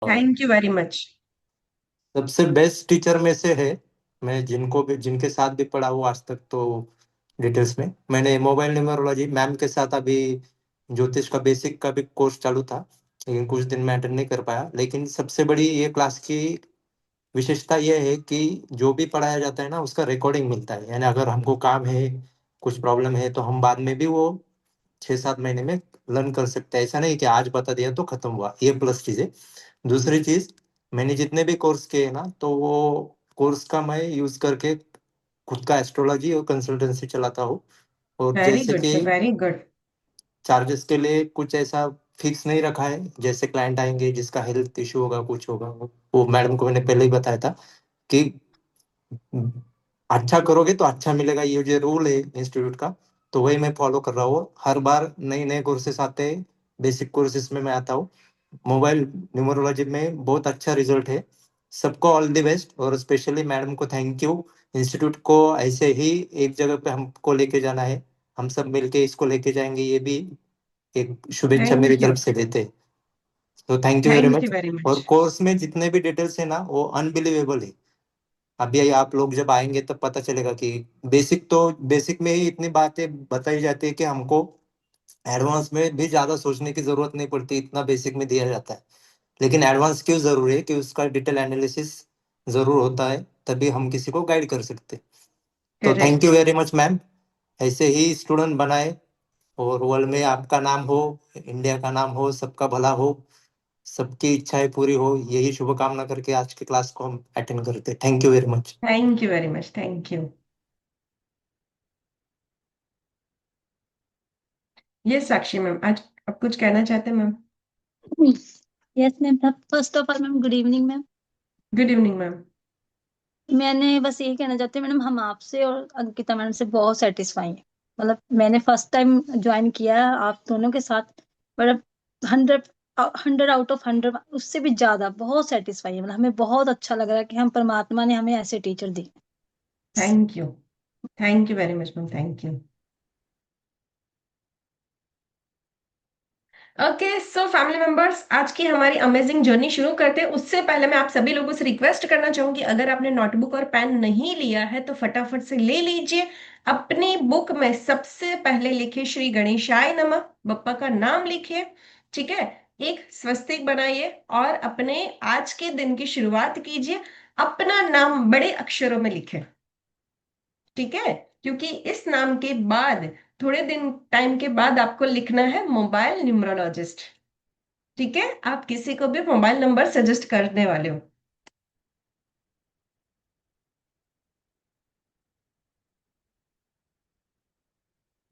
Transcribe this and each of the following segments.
और thank you very much. सबसे best teacher में से है। मैं जिनको भी जिनके साथ भी पढ़ा हूँ आज तक, तो डिटेल्स में मैंने मोबाइल न्यूमरोलॉजी मैम के साथ अभी ज्योतिष का बेसिक का भी कोर्स चालू था, लेकिन कुछ दिन मैं अटेंड नहीं कर पाया। लेकिन सबसे बड़ी ये क्लास की विशेषता यह है कि जो भी पढ़ाया जाता है ना, उसका रिकॉर्डिंग मिलता है। यानी अगर हमको काम है, कुछ प्रॉब्लम है, तो हम बाद में भी वो 6-7 महीने में लर्न कर सकते हैं। ऐसा नहीं कि आज बता दिया तो खत्म हुआ। ये प्लस चीज है। दूसरी चीज, मैंने जितने भी कोर्स किए हैं ना, तो वो कोर्स का मैं यूज करके खुद का एस्ट्रोलॉजी और कंसल्टेंसी चलाता हूँ। और वेरी जैसे गुड कि सर, वेरी गुड। चार्जेस के लिए कुछ ऐसा फिक्स नहीं रखा है। जैसे क्लाइंट आएंगे जिसका हेल्थ इशू होगा, कुछ होगा, वो मैडम को मैंने पहले ही बताया था कि अच्छा करोगे तो अच्छा मिलेगा। ये जो रूल है इंस्टीट्यूट का, तो वही मैं फॉलो कर रहा हूँ। हर बार नए नए कोर्सेस आते हैं। बेसिक कोर्सेज में मैं आता हूँ। मोबाइल न्यूमरोलॉजी में बहुत अच्छा रिजल्ट है। सबको ऑल द बेस्ट, और स्पेशली मैडम को थैंक यू। इंस्टीट्यूट को ऐसे ही एक जगह पे हमको लेके जाना है। हम सब मिलके इसको लेके जाएंगे, ये भी एक शुभेच्छा मेरी थैंक यू। तरफ से देते हैं। तो thank you very thank much. You very और मच। कोर्स में जितने भी डिटेल्स है ना, वो अनबिलीवेबल है। अभी आप लोग जब आएंगे तब पता चलेगा कि बेसिक में ही इतनी बातें बताई जाती है कि हमको एडवांस में भी ज्यादा सोचने की जरूरत नहीं पड़ती। इतना बेसिक में दिया जाता है। लेकिन एडवांस क्यों जरूरी है कि उसका डिटेल एनालिसिस जरूर होता है, तभी हम किसी को गाइड कर सकते हैं। तो thank correct. You very much ma'am. ऐसे ही स्टूडेंट बनाए, और वर्ल्ड में आपका नाम हो, इंडिया का नाम हो, सबका भला हो, सबकी इच्छाएं पूरी हो, यही शुभकामना करके आज की क्लास को हम अटेंड करते हैं। Thank you very much. Thank you very much. Thank you. ये साक्षी मैम, आज आप कुछ कहना चाहते हैं ma'am? Yes ma'am. First of all ma'am, good evening ma'am. Good evening ma'am. मैंने बस यही कहना चाहती हूँ मैडम, हम आपसे और अंकिता मैडम से बहुत सेटिस्फाई हैं। मतलब मैंने फर्स्ट टाइम ज्वाइन किया है आप दोनों के साथ। मतलब 100, 100 आउट ऑफ 100, उससे भी ज्यादा बहुत सेटिस्फाई है। मतलब हमें बहुत अच्छा लग रहा है कि हम परमात्मा ने हमें ऐसे टीचर दिए। Thank you. Thank you very much ma'am. Thank you. Okay so family members, आज की हमारी अमेजिंग जर्नी शुरू करते हैं। उससे पहले मैं आप सभी लोगों से रिक्वेस्ट करना चाहूंगी, अगर आपने नोटबुक और पेन नहीं लिया है तो फटाफट से ले लीजिए। अपनी बुक में सबसे पहले लिखिए श्री गणेशाय नमः, बप्पा का नाम लिखिए। ठीक है। एक स्वस्तिक बनाइए और अपने आज के दिन की शुरुआत कीजिए। अपना नाम बड़े अक्षरों में लिखें। ठीक है। क्योंकि इस नाम के बाद थोड़े दिन टाइम के बाद आपको लिखना है मोबाइल न्यूमरोलॉजिस्ट। ठीक है। आप किसी को भी मोबाइल नंबर सजेस्ट करने वाले हो।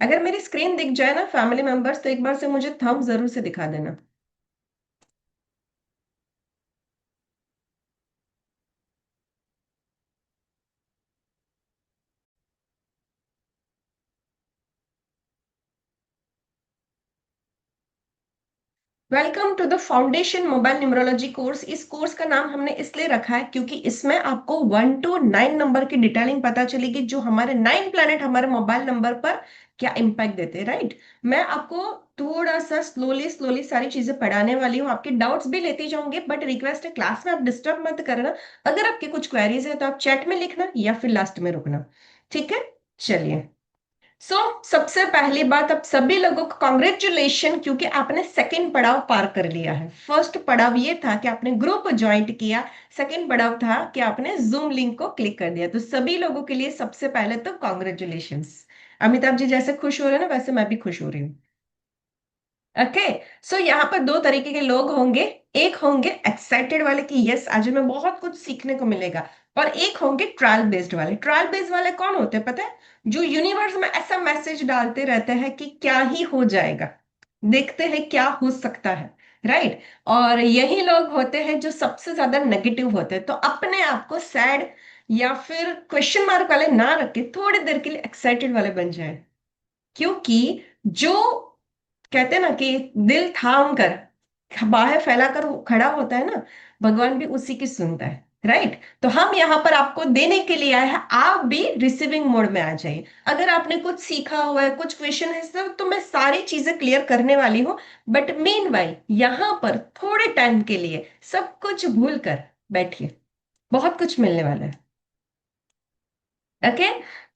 अगर मेरी स्क्रीन दिख जाए ना फैमिली मेंबर्स, तो एक बार से मुझे थंब जरूर से दिखा देना। Welcome to the foundation mobile numerology course. इस कोर्स का नाम हमने इसलिए रखा है क्योंकि इसमें आपको 1 to 9 नंबर की डिटेलिंग पता चलेगी, जो हमारे 9 प्लैनेट हमारे मोबाइल नंबर पर क्या इंपैक्ट देते हैं। राइट। मैं आपको थोड़ा सा स्लोली स्लोली सारी चीजें पढ़ाने वाली हूँ, आपके डाउट्स भी लेती जाऊंगी, बट रिक्वेस्ट है क्लास में आप डिस्टर्ब मत करना। अगर आपके कुछ क्वेरीज है तो आप चैट में लिखना या फिर लास्ट में रुकना। ठीक है। चलिए। सबसे पहली बात, आप सभी लोगों को कॉन्ग्रेचुलेशन, क्योंकि आपने सेकंड पड़ाव पार कर लिया है। फर्स्ट पड़ाव ये था कि आपने ग्रुप ज्वाइंट किया। सेकंड पड़ाव था कि आपने जूम लिंक को क्लिक कर दिया। तो सभी लोगों के लिए सबसे पहले तो कॉन्ग्रेचुलेशंस। अमिताभ जी जैसे खुश हो रहे हैं ना, वैसे मैं भी खुश हो रही हूँ। ओके। यहाँ पर दो तरीके के लोग होंगे। एक होंगे एक्साइटेड वाले कि यस आज हमें बहुत कुछ सीखने को मिलेगा, और एक होंगे ट्रायल बेस्ड वाले। ट्रायल बेस्ड वाले कौन होते हैं पता है? जो यूनिवर्स में ऐसा मैसेज डालते रहते हैं कि क्या ही हो जाएगा, देखते हैं क्या हो सकता है। राइट। और यही लोग होते हैं जो सबसे ज्यादा नेगेटिव होते हैं। तो अपने आप को सैड या फिर क्वेश्चन मार्क वाले ना रख के थोड़ी देर के लिए एक्साइटेड वाले बन जाए। क्योंकि जो कहते हैं ना कि दिल थाम कर बाहें फैलाकर वो खड़ा होता है ना, भगवान भी उसी की सुनता है। राइट। तो हम यहाँ पर आपको देने के लिए आए हैं, आप भी रिसीविंग मोड में आ जाइए। अगर आपने कुछ सीखा हुआ है, कुछ क्वेश्चन है सब, तो मैं सारी चीजें क्लियर करने वाली हूँ। बट मीन वाइल यहाँ पर थोड़े टाइम के लिए सब कुछ भूल कर बैठिए, बहुत कुछ मिलने वाला है। ओके।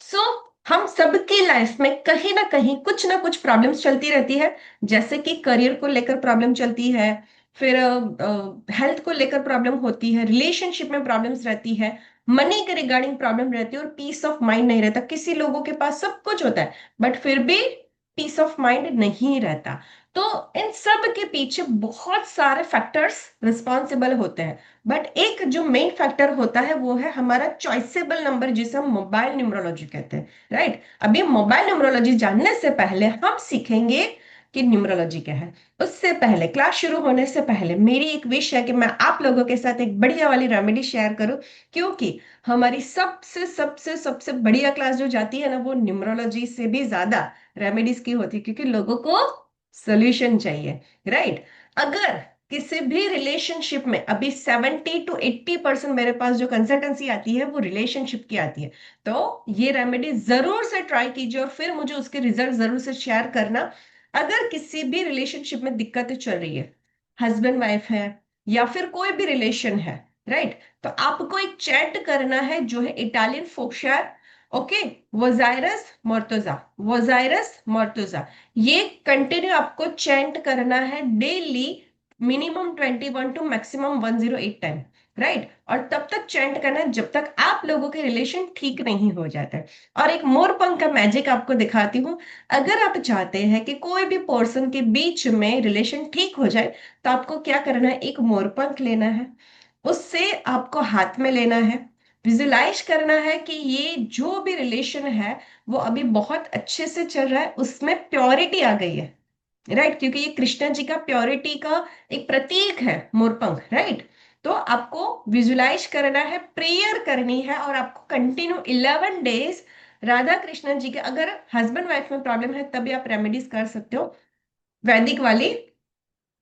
सो हम सबकी लाइफ में कहीं ना कुछ प्रॉब्लम्स चलती रहती है। जैसे कि करियर को लेकर प्रॉब्लम चलती है, फिर हेल्थ को लेकर प्रॉब्लम होती है, रिलेशनशिप में प्रॉब्लम्स रहती है, मनी के रिगार्डिंग प्रॉब्लम रहती है, और पीस ऑफ माइंड नहीं रहता। किसी लोगों के पास सब कुछ होता है बट फिर भी पीस ऑफ माइंड नहीं रहता। तो इन सब के पीछे बहुत सारे फैक्टर्स रिस्पॉन्सिबल होते हैं। बट एक जो मेन फैक्टर होता है वो है हमारा चॉइसेबल नंबर, जिसे हम मोबाइल न्यूमरोलॉजी कहते हैं। राइट। अभी मोबाइल न्यूमरोलॉजी जानने से पहले हम सीखेंगे कि न्यूमरोलॉजी क्या है। उससे पहले, क्लास शुरू होने से पहले, मेरी एक विश है कि मैं आप लोगों के साथ एक बढ़िया वाली रेमेडी शेयर करूं, क्योंकि हमारी सबसे सबसे सबसे बढ़िया क्लास जो जाती है ना, वो न्यूमरोलॉजी से भी ज्यादा रेमेडीज की होती है, क्योंकि लोगों को सोल्यूशन चाहिए। राइट। अगर किसी भी रिलेशनशिप में, अभी 70 to 80% मेरे पास जो कंसल्टेंसी आती है वो रिलेशनशिप की आती है, तो ये रेमेडी जरूर से ट्राई कीजिए और फिर मुझे उसके रिजल्ट जरूर से शेयर करना। अगर किसी भी रिलेशनशिप में दिक्कतें चल रही है, हस्बैंड वाइफ है या फिर कोई भी रिलेशन है, राइट, तो आपको एक चैट करना है जो है इटालियन फोकशायर। ओके। वोजाइरस मोर्तोजा, वोजाइरस मोर्तोजा, ये कंटिन्यू आपको चैंट करना है daily, minimum 21 to maximum 108 time. Right. और तब तक चैंट करना है जब तक आप लोगों के रिलेशन ठीक नहीं हो जाता है। और एक मोरपंख का मैजिक आपको दिखाती हूँ। अगर आप चाहते हैं कि कोई भी पर्सन के बीच में रिलेशन ठीक हो जाए, तो आपको क्या करना है, एक मोरपंख लेना है, उससे आपको हाथ में लेना है, विजुलाइज करना है कि ये जो भी रिलेशन है वो अभी बहुत अच्छे से चल रहा है, उसमें प्योरिटी आ गई है। राइट। क्योंकि ये कृष्ण जी का प्योरिटी का एक प्रतीक है मोरपंख। राइट। तो आपको विजुलाइज करना है, प्रेयर करनी है, और आपको कंटिन्यू 11 डेज राधा कृष्ण जी के, अगर हस्बैंड वाइफ में प्रॉब्लम है तभी आप रेमेडीज कर सकते हो वैदिक वाली।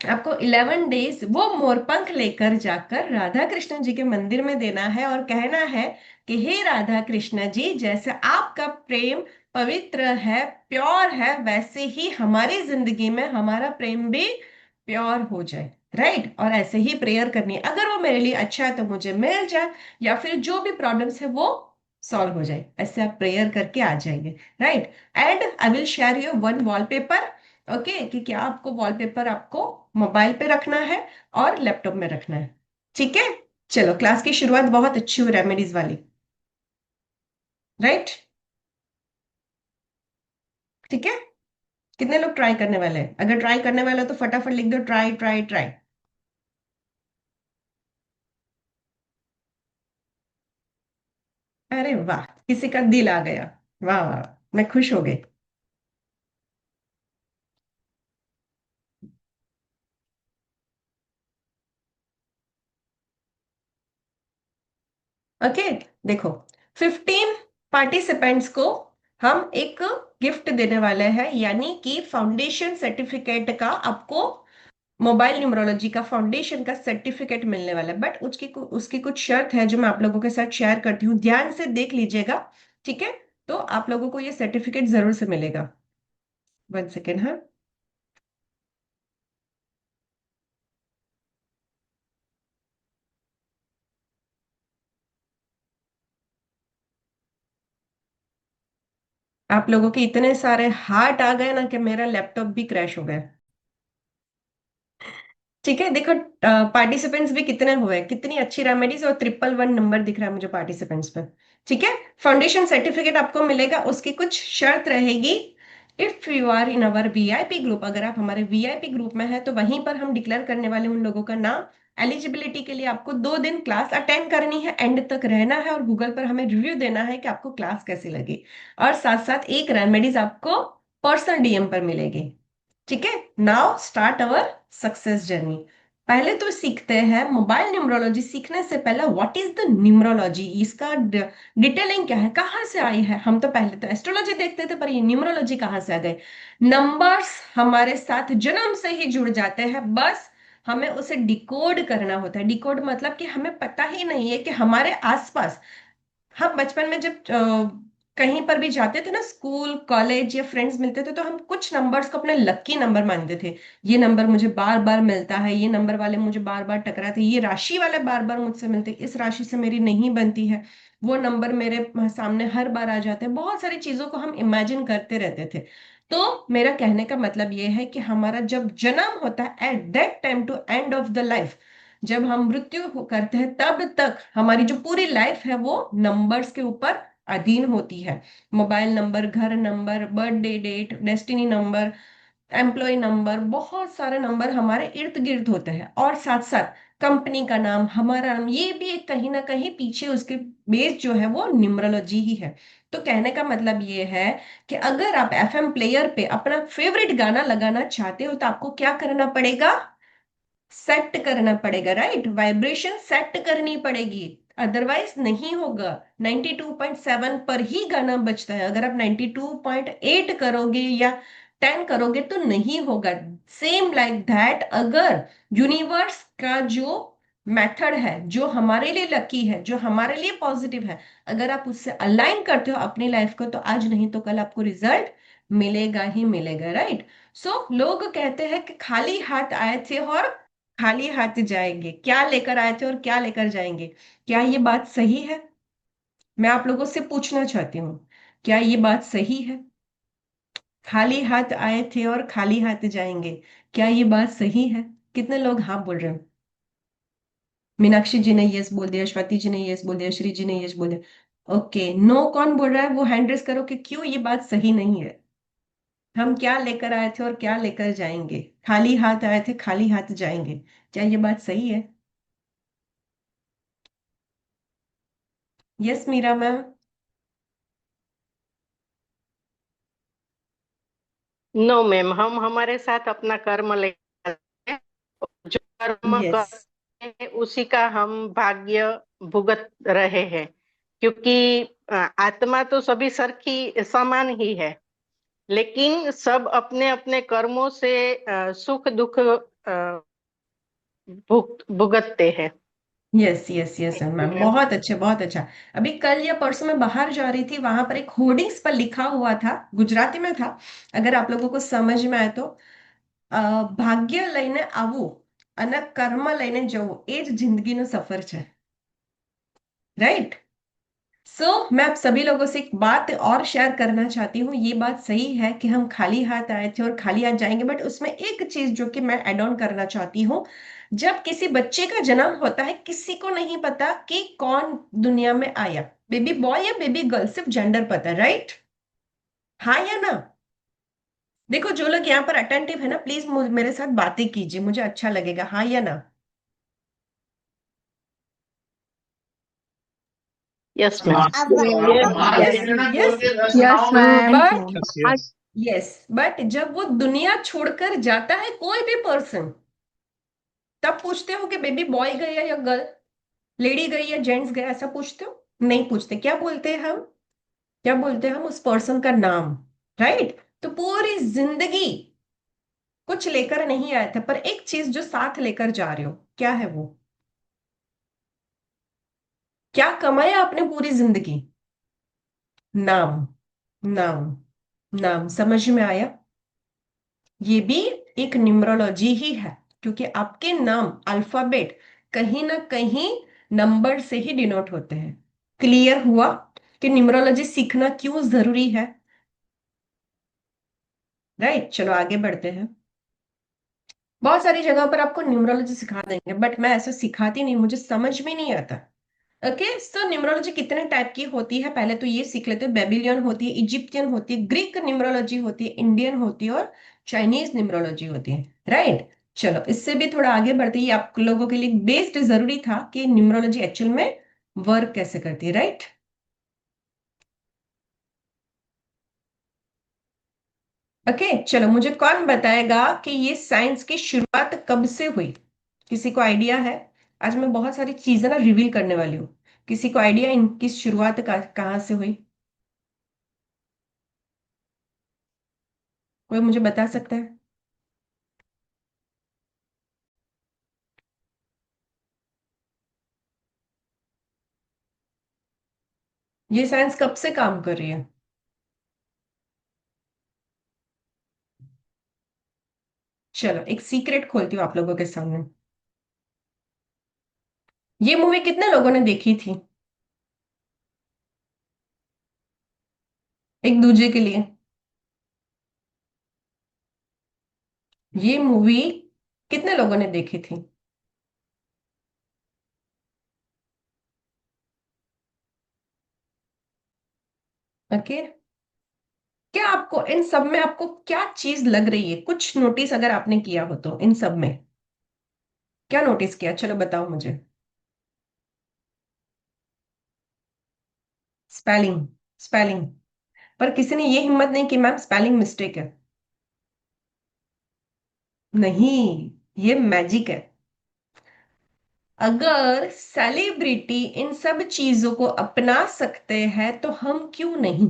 आपको 11 डेज वो मोरपंख लेकर जाकर राधा कृष्ण जी के मंदिर में देना है और कहना है कि हे राधा कृष्ण जी, जैसे आपका प्रेम पवित्र है, प्योर है, वैसे ही हमारी जिंदगी में हमारा प्रेम भी प्योर हो जाए। राइट। और ऐसे ही प्रेयर करनी है, अगर वो मेरे लिए अच्छा है तो मुझे मिल जाए, या फिर जो भी प्रॉब्लम्स है वो सॉल्व हो जाए, ऐसे आप प्रेयर करके आ जाइए। Right. And I will share you one wallpaper. Okay. कि क्या आपको वॉलपेपर आपको मोबाइल पे रखना है और लैपटॉप में रखना है। ठीक है। चलो, क्लास की शुरुआत बहुत अच्छी हुई रेमेडीज वाली। राइट। ठीक है। कितने लोग ट्राई करने वाले हैं? अगर ट्राई करने वाले हो तो फटाफट लिख दो, ट्राई ट्राई ट्राई। अरे वाह, किसी का दिल आ गया। वाह वाह, मैं खुश हो गई। ओके। देखो, 15 पार्टिसिपेंट्स को हम एक गिफ्ट देने वाले हैं, यानी कि फाउंडेशन सर्टिफिकेट का आपको, मोबाइल न्यूमरोलॉजी का फाउंडेशन का सर्टिफिकेट मिलने वाला है। बट उसकी कुछ शर्त है जो मैं आप लोगों के साथ शेयर करती हूँ, ध्यान से देख लीजिएगा। ठीक है। तो आप लोगों को ये सर्टिफिकेट जरूर से मिलेगा। 1 सेकेंड। हाँ, आप लोगों के इतने सारे हार्ट आ गए ना कि मेरा लैपटॉप भी क्रैश हो गया। ठीक है। देखो, पार्टिसिपेंट्स भी कितने हुए, कितनी अच्छी रेमेडीज, और 111 नंबर दिख रहा है मुझे पार्टिसिपेंट्स पे। ठीक है। फाउंडेशन सर्टिफिकेट आपको मिलेगा, उसकी कुछ शर्त रहेगी। If you are in our VIP group, अगर आप हमारे वीआईपी ग्रुप में है तो वहीं पर हम डिक्लेयर करने वाले उन लोगों का नाम। एलिजिबिलिटी के लिए आपको 2 दिन क्लास अटेंड करनी है, एंड तक रहना है, और गूगल पर हमें रिव्यू देना है कि आपको क्लास कैसी लगी। और साथ साथ एक रेमेडीज आपको पर्सनल डीएम पर मिलेगी। ठीक है। Now start our success journey. पहले तो सीखते हैं मोबाइल न्यूमरोलॉजी। सीखने से पहले व्हाट इज द न्यूमरोलॉजी, इसका डिटेलिंग क्या है, कहाँ से आई है। हम तो पहले तो एस्ट्रोलॉजी देखते थे, पर ये न्यूमरोलॉजी कहाँ से आ गए। नंबर्स हमारे साथ जन्म से ही जुड़ जाते हैं, बस हमें उसे डिकोड करना होता है। डिकोड मतलब कि हमें पता ही नहीं है कि हमारे आसपास, हम बचपन में जब कहीं पर भी जाते थे ना, स्कूल कॉलेज या फ्रेंड्स मिलते थे, तो हम कुछ नंबर्स को अपने लकी नंबर मानते थे। ये नंबर मुझे बार बार मिलता है, ये नंबर वाले मुझे बार बार टकराते, ये राशि वाले बार बार मुझसे मिलते, इस राशि से मेरी नहीं बनती है, वो नंबर मेरे सामने हर बार आ जाते हैं। बहुत सारी चीजों को हम इमेजिन करते रहते थे। तो मेरा कहने का मतलब ये है कि हमारा जब जन्म होता है, at that time to end of the life, जब हम करते हैं, तब तक हमारी जो पूरी लाइफ है वो नंबर्स के ऊपर अधीन होती है। मोबाइल नंबर, घर number, birthday date, destiny number, employ number, बहुत सारे नंबर हमारे इर्द गिर्द होते हैं। और साथ साथ कंपनी का नाम, हमारा नाम, ये भी एक कहीं ना कहीं पीछे उसके बेस जो है वो न्यूमरोलॉजी ही है। तो कहने का मतलब ये है कि अगर आप एफएम प्लेयर पे अपना फेवरेट गाना लगाना चाहते हो, तो आपको क्या करना पड़ेगा? सेट करना पड़ेगा, राइट? वाइब्रेशन सेट करनी पड़ेगी, अदरवाइज नहीं होगा। 92.7 पर ही गाना बजता है। अगर आप 92.8 करोगे या 10 करोगे तो नहीं होगा। सेम लाइक दैट, अगर यूनिवर्स का जो मेथड है, जो हमारे लिए लकी है, जो हमारे लिए पॉजिटिव है, अगर आप उससे अलाइन करते हो अपनी लाइफ को, तो आज नहीं तो कल आपको रिजल्ट मिलेगा ही मिलेगा, राइट? सो लोग कहते हैं कि खाली हाथ आए थे और खाली हाथ जाएंगे। क्या लेकर आए थे और क्या लेकर जाएंगे? क्या ये बात सही है? मैं आप लोगों से पूछना चाहती हूँ, क्या ये बात सही है? खाली हाथ आए थे और खाली हाथ जाएंगे, क्या ये बात सही है? कितने लोग हाँ बोल रहे हैं? मीनाक्षी जी ने यस बोल दिया, स्वाति जी ने यस बोल दिया, श्री जी ने यस बोल दिया। ओके, नो कौन बोल रहा है? वो हैंड रेस करो कि क्यों ये बात सही नहीं है। हम क्या लेकर आए थे और क्या लेकर जाएंगे? खाली हाथ आए थे, खाली हाथ जाएंगे, क्या ये बात सही है? Yes Meera ma'am. No ma'am, हम हमारे साथ अपना कर्म लेकर आते हैं। जो कर्म यस करते हैं उसी का हम भाग्य भुगत रहे हैं। क्योंकि आत्मा तो सभी सर की समान ही है, लेकिन सब अपने अपने कर्मों से सुख दुख भुगतते हैं। यस यस यस मैम, बहुत अच्छा बहुत अच्छा। अभी कल या परसों में बाहर जा रही थी, वहां पर एक होर्डिंग्स पर लिखा हुआ था, गुजराती में था, अगर आप लोगों को समझ में आए तो, ભાગ્ય લઈને આવું અને કર્મ લઈને જવું, એ જ જિંદગીનો સફર છે, राइट? सो मैं आप सभी लोगों से एक बात और शेयर करना चाहती हूँ। ये बात सही है कि हम खाली हाथ आए थे और खाली हाथ जाएंगे, बट उसमें एक चीज जो कि मैं ऐड ऑन करना चाहती हूँ। जब किसी बच्चे का जन्म होता है, किसी को नहीं पता कि कौन दुनिया में आया, बेबी बॉय या बेबी गर्ल, सिर्फ जेंडर पता है, राइट? हाँ या ना? देखो, जो लोग यहाँ पर अटेंटिव है ना, प्लीज मेरे साथ बातें कीजिए, मुझे अच्छा लगेगा। हाँ या ना? Yes ma'am. Yes yes. Yes, ma'am. But Yes, yes. Yes, but जब वो दुनिया छोड़कर जाता है कोई भी पर्सन, तब पूछते हो कि बेबी बॉय गया या गर्ल, लेडी गई या जेंट्स गया, ऐसा पूछते हो? नहीं पूछते। क्या बोलते हैं हम? क्या बोलते हैं हम? उस पर्सन का नाम, राइट? तो पूरी जिंदगी कुछ लेकर नहीं आए थे, पर एक चीज जो साथ लेकर जा रहे हो, क्या है वो? क्या कमाया आपने पूरी जिंदगी? नाम, नाम, नाम। समझ में आया? ये भी एक न्यूमरोलॉजी ही है, क्योंकि आपके नाम अल्फाबेट कहीं ना कहीं नंबर से ही डिनोट होते हैं। क्लियर हुआ कि न्यूमरोलॉजी सीखना क्यों जरूरी है? राइट, चलो आगे बढ़ते हैं। बहुत सारी जगह पर आपको न्यूमरोलॉजी सिखा देंगे, बट मैं ऐसा सिखाती नहीं, मुझे समझ में नहीं आता। ओके, सो न्यूमरोलॉजी कितने टाइप की होती है, पहले तो ये सीख लेते हैं। बेबीलियन होती है, इजिप्टियन होती है, ग्रीक न्यूमरोलॉजी होती है, इंडियन होती है, और चाइनीज न्यूमरोलॉजी होती है, राइट? चलो, इससे भी थोड़ा आगे बढ़ते ही आप लोगों के लिए बेस्ड जरूरी था कि न्यूमरोलॉजी एक्चुअल में वर्क कैसे करती है, राइट? ओके, चलो, मुझे कौन बताएगा कि ये साइंस की शुरुआत कब से हुई? किसी को आइडिया है? आज मैं बहुत सारी चीजें ना रिवील करने वाली हूँ। किसी को आइडिया इनकी शुरुआत कहाँ से हुई? कोई मुझे बता सकता है? ये साइंस कब से काम कर रही है? चलो एक सीक्रेट खोलती हूँ आप लोगों के सामने। ये मूवी कितने लोगों ने देखी थी एक दूजे के लिए? ये मूवी कितने लोगों ने देखी थी? ओके। क्या आपको इन सब में आपको क्या चीज लग रही है? कुछ नोटिस अगर आपने किया हो तो इन सब में क्या नोटिस किया, चलो बताओ मुझे। स्पेलिंग। स्पेलिंग। पर किसी ने ये हिम्मत नहीं की मैम स्पेलिंग मिस्टेक है। नहीं, ये मैजिक है। अगर सेलिब्रिटी इन सब चीजों को अपना सकते हैं तो हम क्यों नहीं?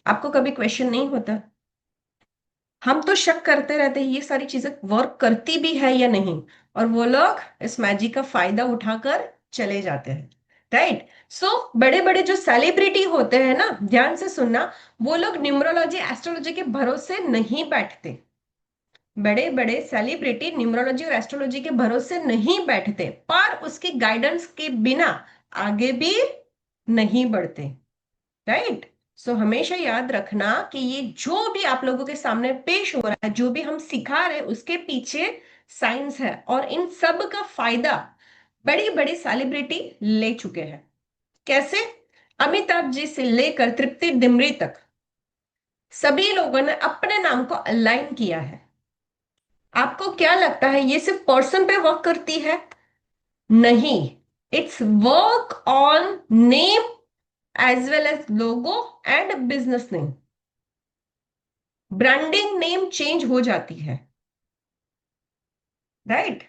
आपको कभी क्वेश्चन नहीं होता? हम तो शक करते रहते हैं ये सारी चीजें वर्क करती भी है या नहीं, और वो लोग इस मैजिक का फायदा उठाकर चले जाते हैं। राइट। सो बड़े बड़े जो सेलिब्रिटी होते हैं ना, ध्यान से सुनना, वो लोग न्यूमरोलॉजी एस्ट्रोलॉजी के भरोसे नहीं बैठते। बड़े बड़े सेलिब्रिटी न्यूमरोलॉजी और एस्ट्रोलॉजी के भरोसे नहीं बैठते, पर उसकी गाइडेंस के बिना आगे भी नहीं बढ़ते। राइट। सो हमेशा याद रखना कि ये जो भी आप लोगों के सामने पेश हो रहा है, जो भी हम सिखा रहे हैं, उसके पीछे साइंस है, और इन सब का फायदा बड़ी बड़ी सेलिब्रिटी ले चुके हैं। कैसे? अमिताभ जी से लेकर तृप्ति डिमरी तक सभी लोगों ने अपने नाम को अलाइन किया है। आपको क्या लगता है ये सिर्फ पर्सन पे वर्क करती है? नहीं, it's work on name as well as logo and business name. Branding name change हो जाती है। राइट।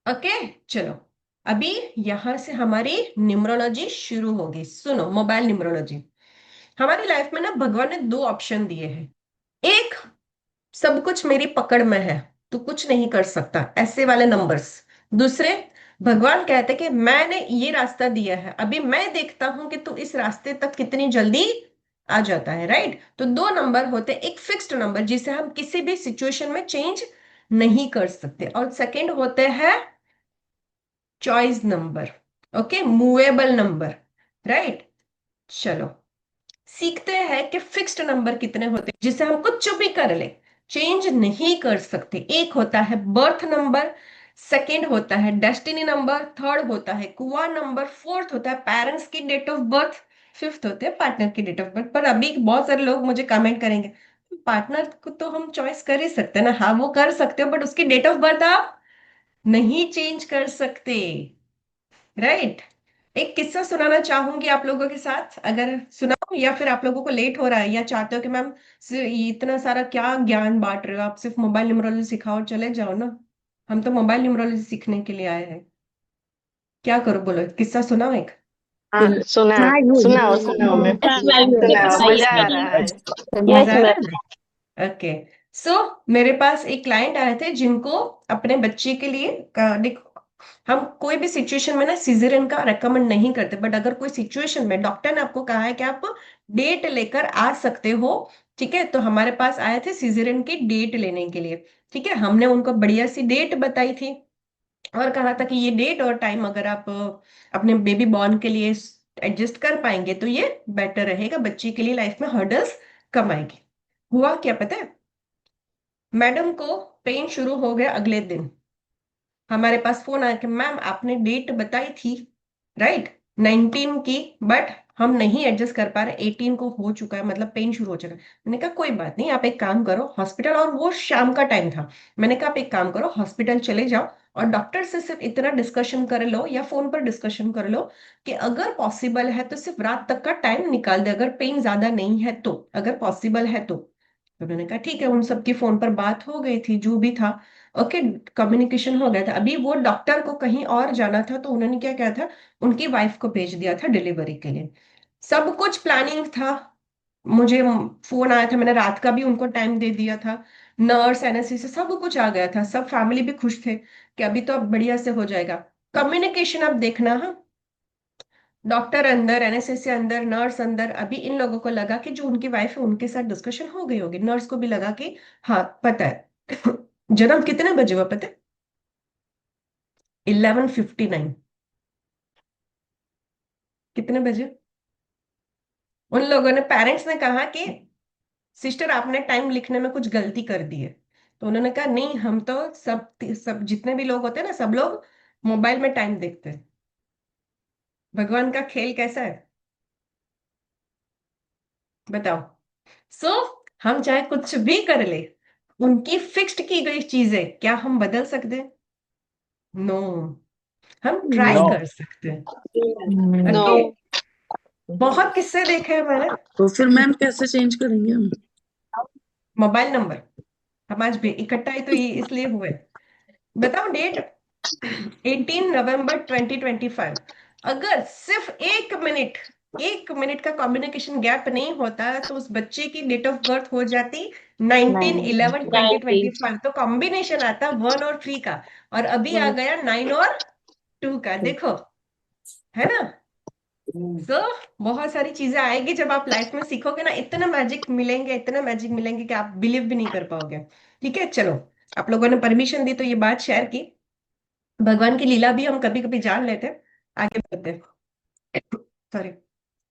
ओके। चलो अभी यहां से हमारी न्यूमरोलॉजी शुरू होगी। सुनो, मोबाइल न्यूमरोलॉजी। हमारी लाइफ में ना भगवान ने दो ऑप्शन दिए हैं। एक, सब कुछ मेरी पकड़ में है, तू कुछ नहीं कर सकता, ऐसे वाले नंबर्स। दूसरे, भगवान कहते कि मैंने ये रास्ता दिया है, अभी मैं देखता हूं कि तू इस रास्ते तक कितनी जल्दी आ जाता है। राइट। तो दो नंबर होते हैं, एक फिक्स्ड नंबर जिसे हम किसी भी सिचुएशन में चेंज नहीं कर सकते, और सेकंड होते हैं choice number. Okay, movable number. Right. चलो सीखते हैं कि फिक्स्ड नंबर कितने होते हैं जिसे हम कुछ भी कर ले चेंज नहीं कर सकते। एक होता है बर्थ नंबर, सेकंड होता है डेस्टिनी नंबर, थर्ड होता है कुआ नंबर, फोर्थ होता है पेरेंट्स की डेट ऑफ बर्थ, फिफ्थ होते हैं पार्टनर की डेट ऑफ बर्थ। पर अभी बहुत सारे लोग मुझे कमेंट करेंगे, पार्टनर को तो हम चॉइस कर ही सकते हैं ना। हाँ वो कर सकते हो, बट उसकी डेट ऑफ बर्थ आप नहीं चेंज कर सकते। राइट। एक किस्सा सुनाना चाहूंगी आप लोगों के साथ, अगर सुनाऊं या फिर आप लोगों को लेट हो रहा है, या चाहते हो कि मैम इतना सारा क्या ज्ञान बांट रहे हो, आप सिर्फ मोबाइल न्यूमरोलॉजी सिखाओ और चले जाओ ना। हम तो मोबाइल न्यूमरोलॉजी सीखने के लिए आए हैं। क्या करो बोलो, किस्सा सुनाओ एक। हाँ सुना। सुनाओ सुनाओ मैं सुनाइए सुनाओ, बताइए मजा आ बताइए। रहा है। मजा आ रहा है। ओके। सो मेरे पास एक क्लाइंट आए थे जिनको अपने बच्चे के लिए देखो, हम कोई भी सिचुएशन में ना सीजरियन का रेकमेंड नहीं करते, बट अगर कोई सिचुएशन में डॉक्टर ने आपको कहा है कि आप डेट लेकर आ सकते हो, ठीक है, तो हमारे पास आए थे सीजरियन की डेट लेने के लिए। ठीक है, हमने उनको बढ़िया सी डेट बताई थी और कहा था कि ये डेट और टाइम अगर आप अपने बेबी बॉर्न के लिए एडजस्ट कर पाएंगे तो ये बेटर रहेगा, बच्चे के लिए लाइफ में हर्डल्स कम आएगी। हुआ क्या पता है, मैडम को पेन शुरू हो गया अगले दिन। हमारे पास फोन आया कि मैम आपने डेट बताई थी, राइट, 19 की, बट हम नहीं एडजस्ट कर पा रहे, 18 को हो चुका है, मतलब पेन शुरू हो चुका है। मैंने कहा कोई बात नहीं, आप एक काम करो हॉस्पिटल, और वो शाम का टाइम था। मैंने कहा आप एक काम करो हॉस्पिटल चले जाओ और डॉक्टर से सिर्फ इतना डिस्कशन कर लो या फोन पर डिस्कशन कर लो कि अगर पॉसिबल है तो सिर्फ रात तक का टाइम निकाल दे, अगर पेन ज्यादा नहीं है तो, अगर पॉसिबल है तो उन्होंने कहा ठीक है। उन सबकी फोन पर बात हो गई थी, जो भी था, ओके, कम्युनिकेशन हो गया था। अभी वो डॉक्टर को कहीं और जाना था तो उन्होंने क्या किया था, उनकी वाइफ को भेज दिया था डिलीवरी के लिए। सब कुछ प्लानिंग था। मुझे फोन आया था, मैंने रात का भी उनको टाइम दे दिया था, नर्स एनएससी सब कुछ आ गया था, सब फैमिली भी खुश थे कि अभी तो अब बढ़िया से हो जाएगा। कम्युनिकेशन आप देखना, हाँ, डॉक्टर अंदर, एनएसएस अंदर, नर्स अंदर। अभी इन लोगों को लगा कि जो उनकी वाइफ है उनके साथ डिस्कशन हो गई होगी, नर्स को भी लगा कि हाँ पता है। जन्म कितने बजे हुआ पता है? 11:59। कितने बजे? उन लोगों ने, पेरेंट्स ने कहा कि सिस्टर आपने टाइम लिखने में कुछ गलती कर दी है। तो उन्होंने कहा नहीं, हम तो सब सब जितने भी लोग होते हैं ना, सब लोग मोबाइल में टाइम देखते हैं। भगवान का खेल कैसा है बताओ। सो हम चाहे कुछ भी कर ले, उनकी फिक्स्ड की गई चीजें क्या हम बदल सकते हैं? नो। हम ट्राई नो। कर सकते हैं। नो। ओके। बहुत किस्से देखे हैं मैंने। तो फिर मैम कैसे चेंज करेंगे हम? Mobile number. हम आज भी इकट्ठा ही तो इसलिए हुए। बताओ डेट। 18 नवंबर 2025। अगर सिर्फ 1 मिनट, 1 मिनट का कम्युनिकेशन गैप नहीं होता तो उस बच्चे की डेट ऑफ बर्थ हो जाती 19/11/2025। तो कॉम्बिनेशन आता 1 और 3 का, और अभी आ गया 9 और 2 का। देखो, है ना। सो बहुत सारी चीजें आएगी जब आप लाइफ में सीखोगे ना, इतना मैजिक मिलेंगे, इतना मैजिक मिलेंगे कि आप बिलीव भी नहीं कर पाओगे। ठीक है, चलो। आप लोगों ने परमिशन दी तो ये बात शेयर की। भगवान की लीला भी हम कभी कभी जान लेते हैं। आगे बढ़ते हैं। सॉरी।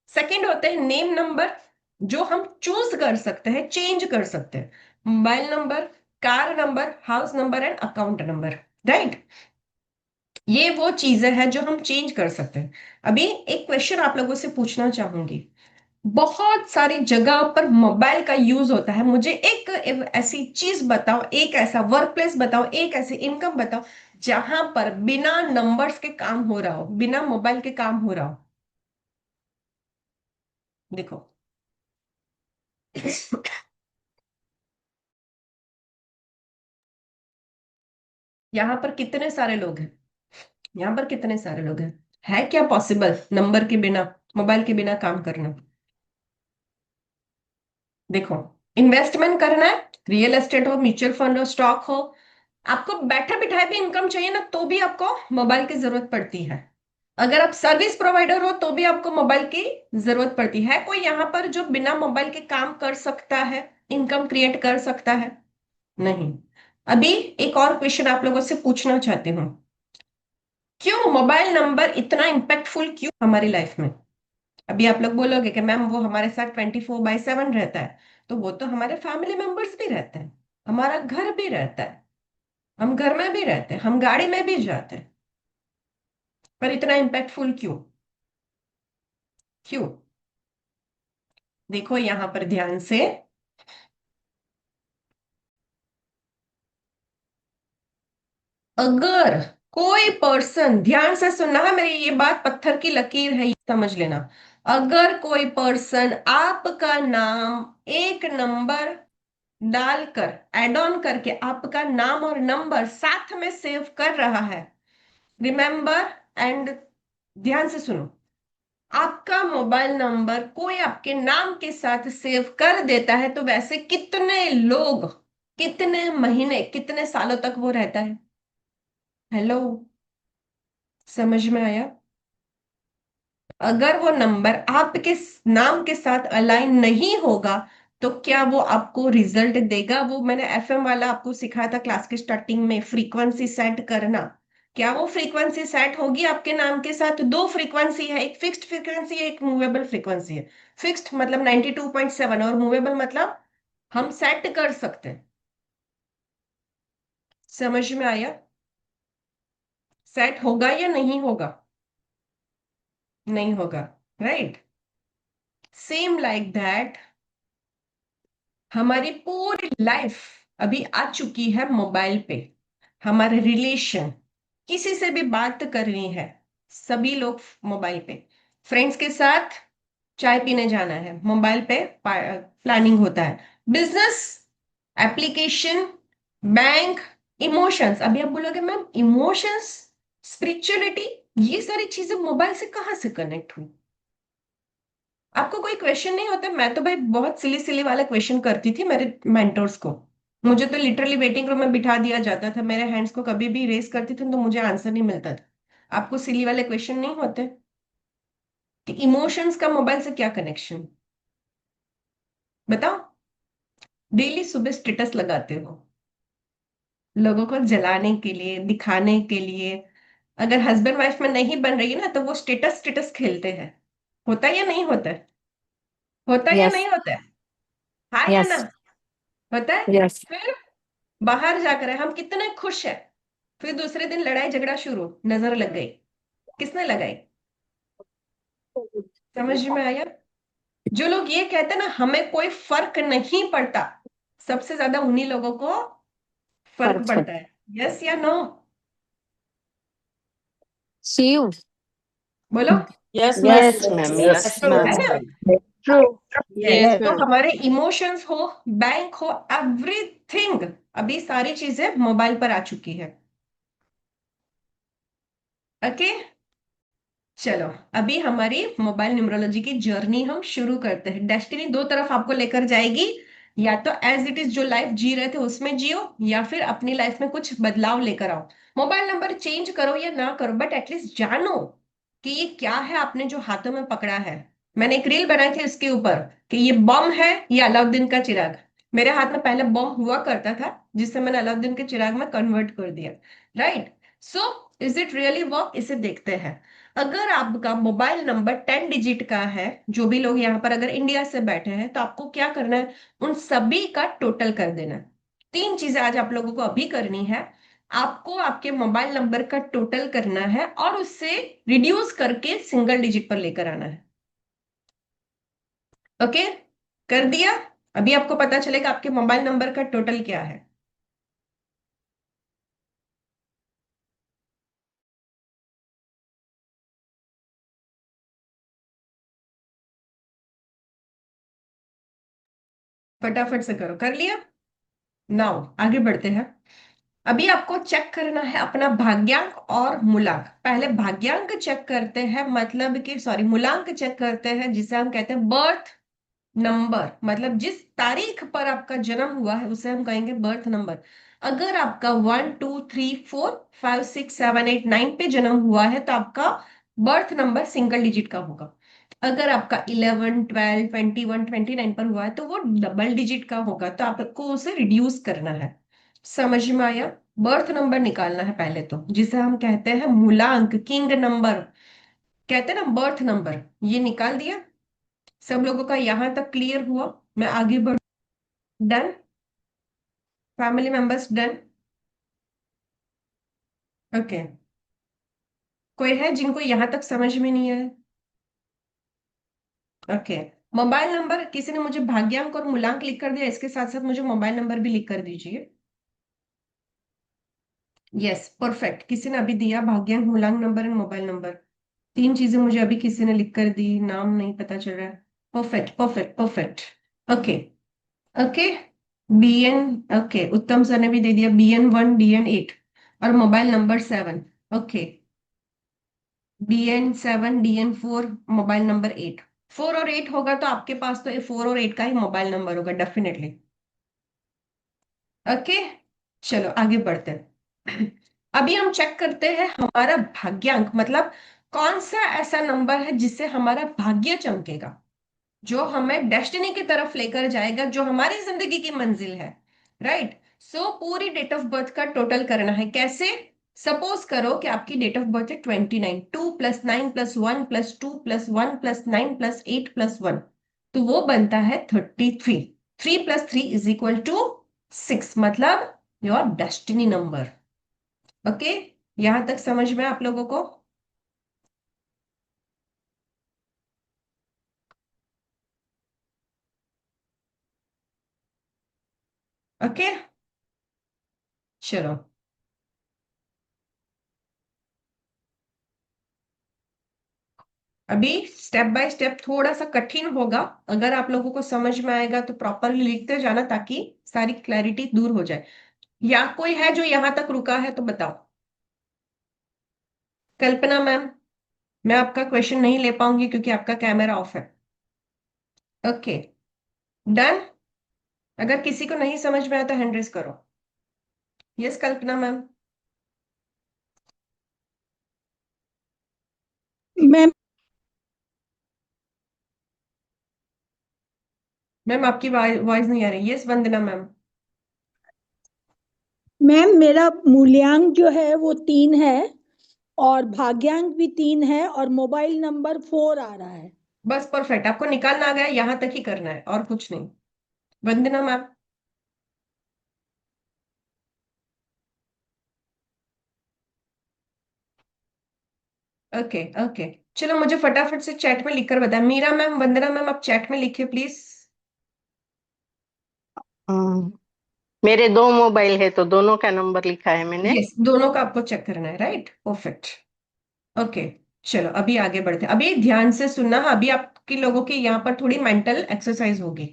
सेकंड होते हैं नेम नंबर, जो हम चूज कर सकते हैं, चेंज कर सकते हैं। Mobile number, car number, house number and account number. Right. ये वो चीजें हैं जो हम चेंज कर सकते हैं। अभी एक क्वेश्चन आप लोगों से पूछना चाहूंगी। बहुत सारी जगह पर मोबाइल का यूज होता है, मुझे एक ऐसी चीज बताओ, एक ऐसा वर्क प्लेस बताओ, एक ऐसी इनकम बताओ जहां पर बिना नंबर्स के काम हो रहा हो, बिना मोबाइल के काम हो रहा हो। देखो। यहाँ पर कितने सारे लोग हैं? यहाँ पर कितने सारे लोग हैं? है क्या पॉसिबल नंबर के बिना, मोबाइल के बिना काम करना? देखो, इन्वेस्टमेंट करना है, रियल एस्टेट हो, म्यूचुअल फंड हो, स्टॉक हो, आपको बैठे बिठाए भी इनकम चाहिए ना, तो भी आपको मोबाइल की जरूरत पड़ती है। अगर आप सर्विस प्रोवाइडर हो तो भी आपको मोबाइल की जरूरत पड़ती है। कोई यहाँ पर जो बिना मोबाइल के काम कर सकता है, इनकम क्रिएट कर सकता है? नहीं। अभी एक और क्वेश्चन आप लोगों से पूछना चाहती हूँ। क्यों मोबाइल नंबर इतना इम्पैक्टफुल, क्यों हमारी लाइफ में? अभी आप लोग बोलोगे कि मैम वो हमारे साथ 24/7 रहता है। तो वो तो हमारे फैमिली मेंबर्स भी रहते हैं, हमारा घर भी रहता है, हम घर में भी रहते हैं, हम गाड़ी में भी जाते हैं। पर इतना इम्पैक्टफुल क्यों? क्यों? देखो यहां पर ध्यान से। अगर कोई पर्सन, ध्यान से सुनना है मेरी ये बात, पत्थर की लकीर है, ये समझ लेना। अगर कोई पर्सन आपका नाम एक नंबर डालकर, एड ऑन करके आपका नाम और नंबर साथ में सेव कर रहा है, रिमेंबर एंड, ध्यान से सुनो, आपका मोबाइल नंबर कोई आपके नाम के साथ सेव कर देता है तो वैसे कितने लोग, कितने महीने, कितने सालों तक वो रहता है? हेलो, समझ में आया? अगर वो नंबर आपके नाम के साथ अलाइन नहीं होगा तो क्या वो आपको रिजल्ट देगा? वो मैंने एफएम वाला आपको सिखाया था क्लास के स्टार्टिंग में, फ्रीक्वेंसी सेट करना। क्या वो फ्रीक्वेंसी सेट होगी आपके नाम के साथ? दो फ्रीक्वेंसी है, एक फिक्स्ड फ्रीक्वेंसी है, एक मूवेबल फ्रीक्वेंसी है। फिक्स्ड मतलब 92.7, और मूवेबल मतलब हम सेट कर सकते हैं। समझ में आया? सेट होगा या नहीं होगा? नहीं होगा। राइट। सेम लाइक दैट, हमारी पूरी लाइफ अभी आ चुकी है मोबाइल पे। हमारे रिलेशन, किसी से भी बात करनी है, सभी लोग मोबाइल पे। फ्रेंड्स के साथ चाय पीने जाना है, मोबाइल पे प्लानिंग होता है। Business, application, bank, emotions. अभी आप बोलोगे मैम इमोशंस, स्पिरिचुअलिटी, ये सारी चीजें मोबाइल से कहाँ से कनेक्ट हुई? आपको कोई क्वेश्चन नहीं होता? मैं तो भाई बहुत सिली सिली वाला क्वेश्चन करती थी मेरे मेंटोर्स को। मुझे तो लिटरली वेटिंग रूम में बिठा दिया जाता था, मेरे हैंड्स को कभी भी रेस करती थी तो मुझे आंसर नहीं मिलता था। आपको सिली वाले क्वेश्चन नहीं होते? इमोशंस का मोबाइल से क्या कनेक्शन, बताओ। डेली सुबह स्टेटस लगाते हो लोगों को जलाने के लिए, दिखाने के लिए। अगर हस्बैंड वाइफ में नहीं बन रही है ना, तो वो स्टेटस स्टेटस खेलते हैं। होता है या नहीं होता है? होता है या यस नहीं होता है? हाँ या यस ना? होता है। यस फिर बाहर जाकर हम कितने खुश हैं, फिर दूसरे दिन लड़ाई झगड़ा शुरू, नजर लग गई। किसने लगाई? समझ में आया? जो लोग ये कहते हैं ना हमें कोई फर्क नहीं पड़ता, सबसे ज्यादा उन्हीं लोगों को फर्क परफेक्ट। पड़ता है। यस या नो? शिव। बोलो। Yes ma'am. Yes yes ma'am, yes yes true है मैम। यस ना? ट्रू। यस, यस यस तो मैम। हमारे इमोशंस हो, बैंक हो, एवरीथिंग, अभी सारी चीजें मोबाइल पर आ चुकी है। ओके, चलो अभी हमारी मोबाइल न्यूमरोलॉजी की जर्नी हम शुरू करते हैं। डेस्टिनी दो तरफ आपको लेकर जाएगी, या तो एज इट इज जो लाइफ जी रहे थे उसमें जियो, या फिर अपनी लाइफ में कुछ बदलाव लेकर आओ। मोबाइल नंबर चेंज करो या ना करो, बट एटलीस्ट जानो कि ये क्या है आपने जो हाथों में पकड़ा है। मैंने एक रील बनाई थी इसके ऊपर कि ये बम है या अलाउद्दीन का चिराग। मेरे हाथ में पहले बम हुआ करता था, जिससे मैंने अलाउद्दीन के चिराग में कन्वर्ट कर दिया। Right? So is it really work, इसे देखते हैं। अगर आपका मोबाइल नंबर 10 डिजिट का है, जो भी लोग यहाँ पर अगर इंडिया से बैठे हैं, तो आपको क्या करना है, उन सभी का टोटल कर देना है। तीन चीजें आज आप लोगों को अभी करनी है। आपको आपके मोबाइल नंबर का टोटल करना है और उससे रिड्यूस करके सिंगल डिजिट पर लेकर आना है। ओके, कर दिया? अभी आपको पता चलेगा आपके मोबाइल नंबर का टोटल क्या है। फटाफट से करो, कर लिया? नाउ आगे बढ़ते हैं। अभी आपको चेक करना है अपना भाग्यांक और मूलांक। पहले भाग्यांक चेक करते हैं, मतलब कि सॉरी, मूलांक चेक करते हैं, जिसे हम कहते हैं बर्थ नंबर। मतलब जिस तारीख पर आपका जन्म हुआ है उसे हम कहेंगे बर्थ नंबर। अगर आपका 1 2 3 4 5 6 7 8 9 पे जन्म हुआ है तो आपका बर्थ नंबर सिंगल डिजिट का होगा। अगर आपका 11 12 21 29 पर हुआ है तो वो डबल डिजिट का होगा, तो आपको उसे रिड्यूस करना है। समझ में आया? बर्थ नंबर निकालना है पहले तो, जिसे हम कहते हैं मूलांक, किंग नंबर कहते हैं ना, बर्थ नंबर। ये निकाल दिया? सब लोगों का यहां तक क्लियर हुआ? मैं आगे बढ़। Done? Family members done? Okay, कोई है जिनको यहां तक समझ में नहीं आया? ओके, मोबाइल नंबर किसी ने मुझे भाग्यांक और मूलांक लिख कर दिया, इसके साथ साथ मुझे मोबाइल नंबर भी लिख कर दीजिए। यस, परफेक्ट, किसी ने अभी दिया भाग्यांक, मूलांक नंबर एंड मोबाइल नंबर। तीन चीजें मुझे अभी किसी ने लिख कर दी, नाम नहीं पता चल रहा है। Perfect perfect perfect. Okay okay, BN, okay, उत्तम सर ने भी दे दिया BN1 DN8 और mobile number 7। Okay, BN7 DN4 mobile number 8। 4 और 8 होगा तो आपके पास तो 4 और 8 का ही मोबाइल नंबर होगा डेफिनेटली। ओके, चलो आगे बढ़ते हैं। अभी हम चेक करते हैं हमारा भाग्यांक, मतलब कौन सा ऐसा नंबर है जिससे हमारा भाग्य चमकेगा, जो हमें डेस्टिनी की तरफ लेकर जाएगा, जो हमारी जिंदगी की मंजिल है। राइट? सो पूरी डेट ऑफ बर्थ का टोटल करना है। कैसे? सपोज करो कि आपकी डेट ऑफ बर्थ है 29, 2 + 9 + 1 + 2 + 1 + 9 + 8 + 1, तो वो बनता है 33। 3 + 3 = 6, मतलब योर डेस्टिनी नंबर। ओके, यहां तक समझ में आप लोगों को? ओके, चलो अभी स्टेप बाय स्टेप थोड़ा सा कठिन होगा। अगर आप लोगों को समझ में आएगा तो प्रॉपरली लिखते जाना, ताकि सारी क्लैरिटी दूर हो जाए। या कोई है जो यहां तक रुका है तो बताओ। कल्पना मैम, मैं आपका क्वेश्चन नहीं ले पाऊंगी क्योंकि आपका कैमरा ऑफ है। Okay, done? अगर किसी को नहीं समझ में आया तो हैंड रेस करो। यस कल्पना मैम? मैम मैम आपकी वॉइस नहीं आ रही। यस वंदना मैम। मैम मेरा मूल्यांक जो है वो 3 है और भाग्यांक भी 3 है और मोबाइल नंबर 4 आ रहा है। बस परफेक्ट, आपको निकालना आ गया, यहां तक ही करना है और कुछ नहीं। वंदना मैम। ओके ओके, चलो मुझे फटाफट से चैट में लिखकर बताएं। मीरा मैम, वंदना मैम, आप चैट में लिखिए प्लीज। हम्म, मेरे 2 मोबाइल है तो दोनों का नंबर लिखा है मैंने। यस, दोनों का आपको चेक करना है, राइट, परफेक्ट। ओके, चलो अभी आगे बढ़ते हैं। अभी ध्यान से सुनना, अभी आपके लोगों की यहाँ पर थोड़ी मेंटल एक्सरसाइज होगी।